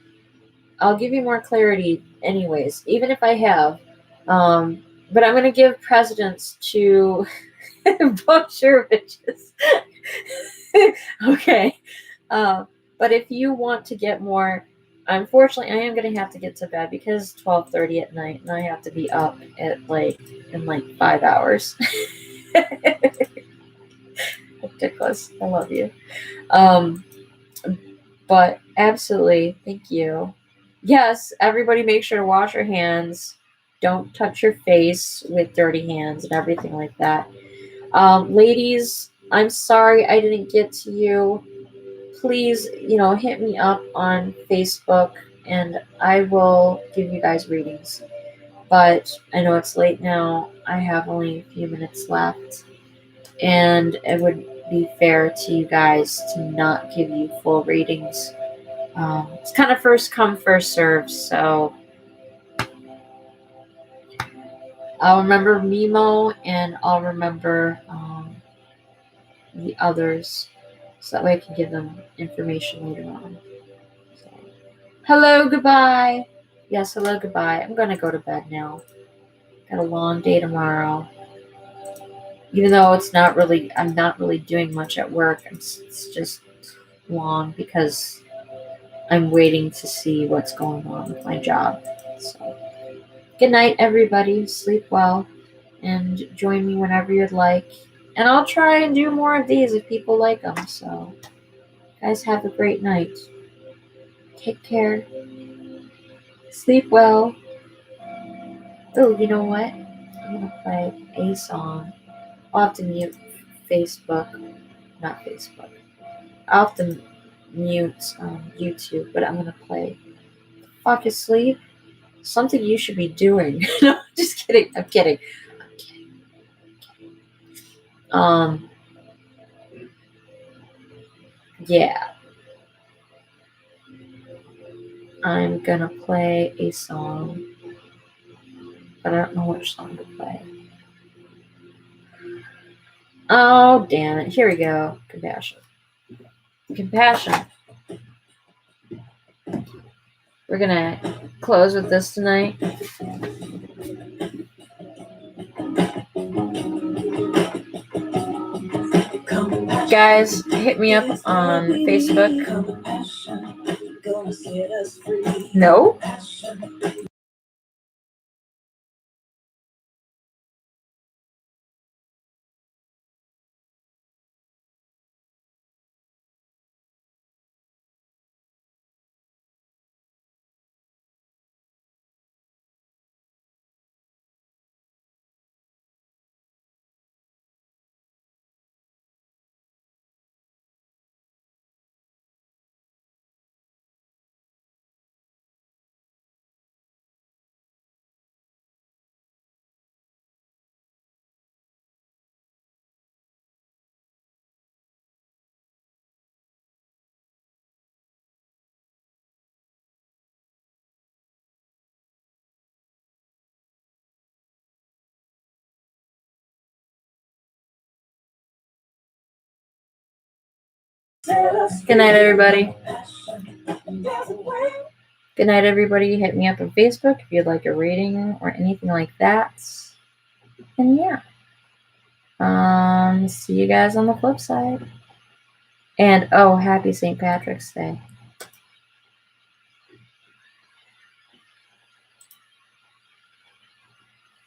I'll give you more clarity anyways, even if I have. But I'm going to give precedence to Phoebalicious. Okay. But if you want to get more, unfortunately, I am going to have to get to bed because 12:30 at night, and I have to be up at in 5 hours. Ridiculous. I love you. Um, but absolutely, thank you. Yes, everybody make sure to wash your hands. Don't touch your face with dirty hands and everything like that. Ladies, I'm sorry I didn't get to you. Please, hit me up on Facebook and I will give you guys readings. But I know it's late now. I have only a few minutes left. And it would be fair to you guys to not give you full readings. It's kind of first come, first serve. So I'll remember Mimo and I'll remember the others. So that way I can give them information later on. So, hello, goodbye. Yes, hello, goodbye. I'm going to go to bed now. Got a long day tomorrow. Even though I'm not really doing much at work. It's just long because I'm waiting to see what's going on with my job. So, good night, everybody. Sleep well. And join me whenever you'd like. And I'll try and do more of these if people like them. So, guys, have a great night. Take care. Sleep well. Oh, you know what? I'm going to play a song. I'll have to mute Facebook. Not Facebook. I'll have to mute YouTube, but I'm going to play Fuck Asleep. Something you should be doing. No, just kidding. I'm kidding. Yeah. I'm gonna play a song, but I don't know which song to play. Oh, damn it. Here we go. Compassion. Compassion. We're gonna close with this tonight. Guys, hit me up on Facebook. No? Good night, everybody. Good night, everybody. Hit me up on Facebook if you'd like a reading or anything like that. And yeah. See you guys on the flip side. And oh, happy St. Patrick's Day.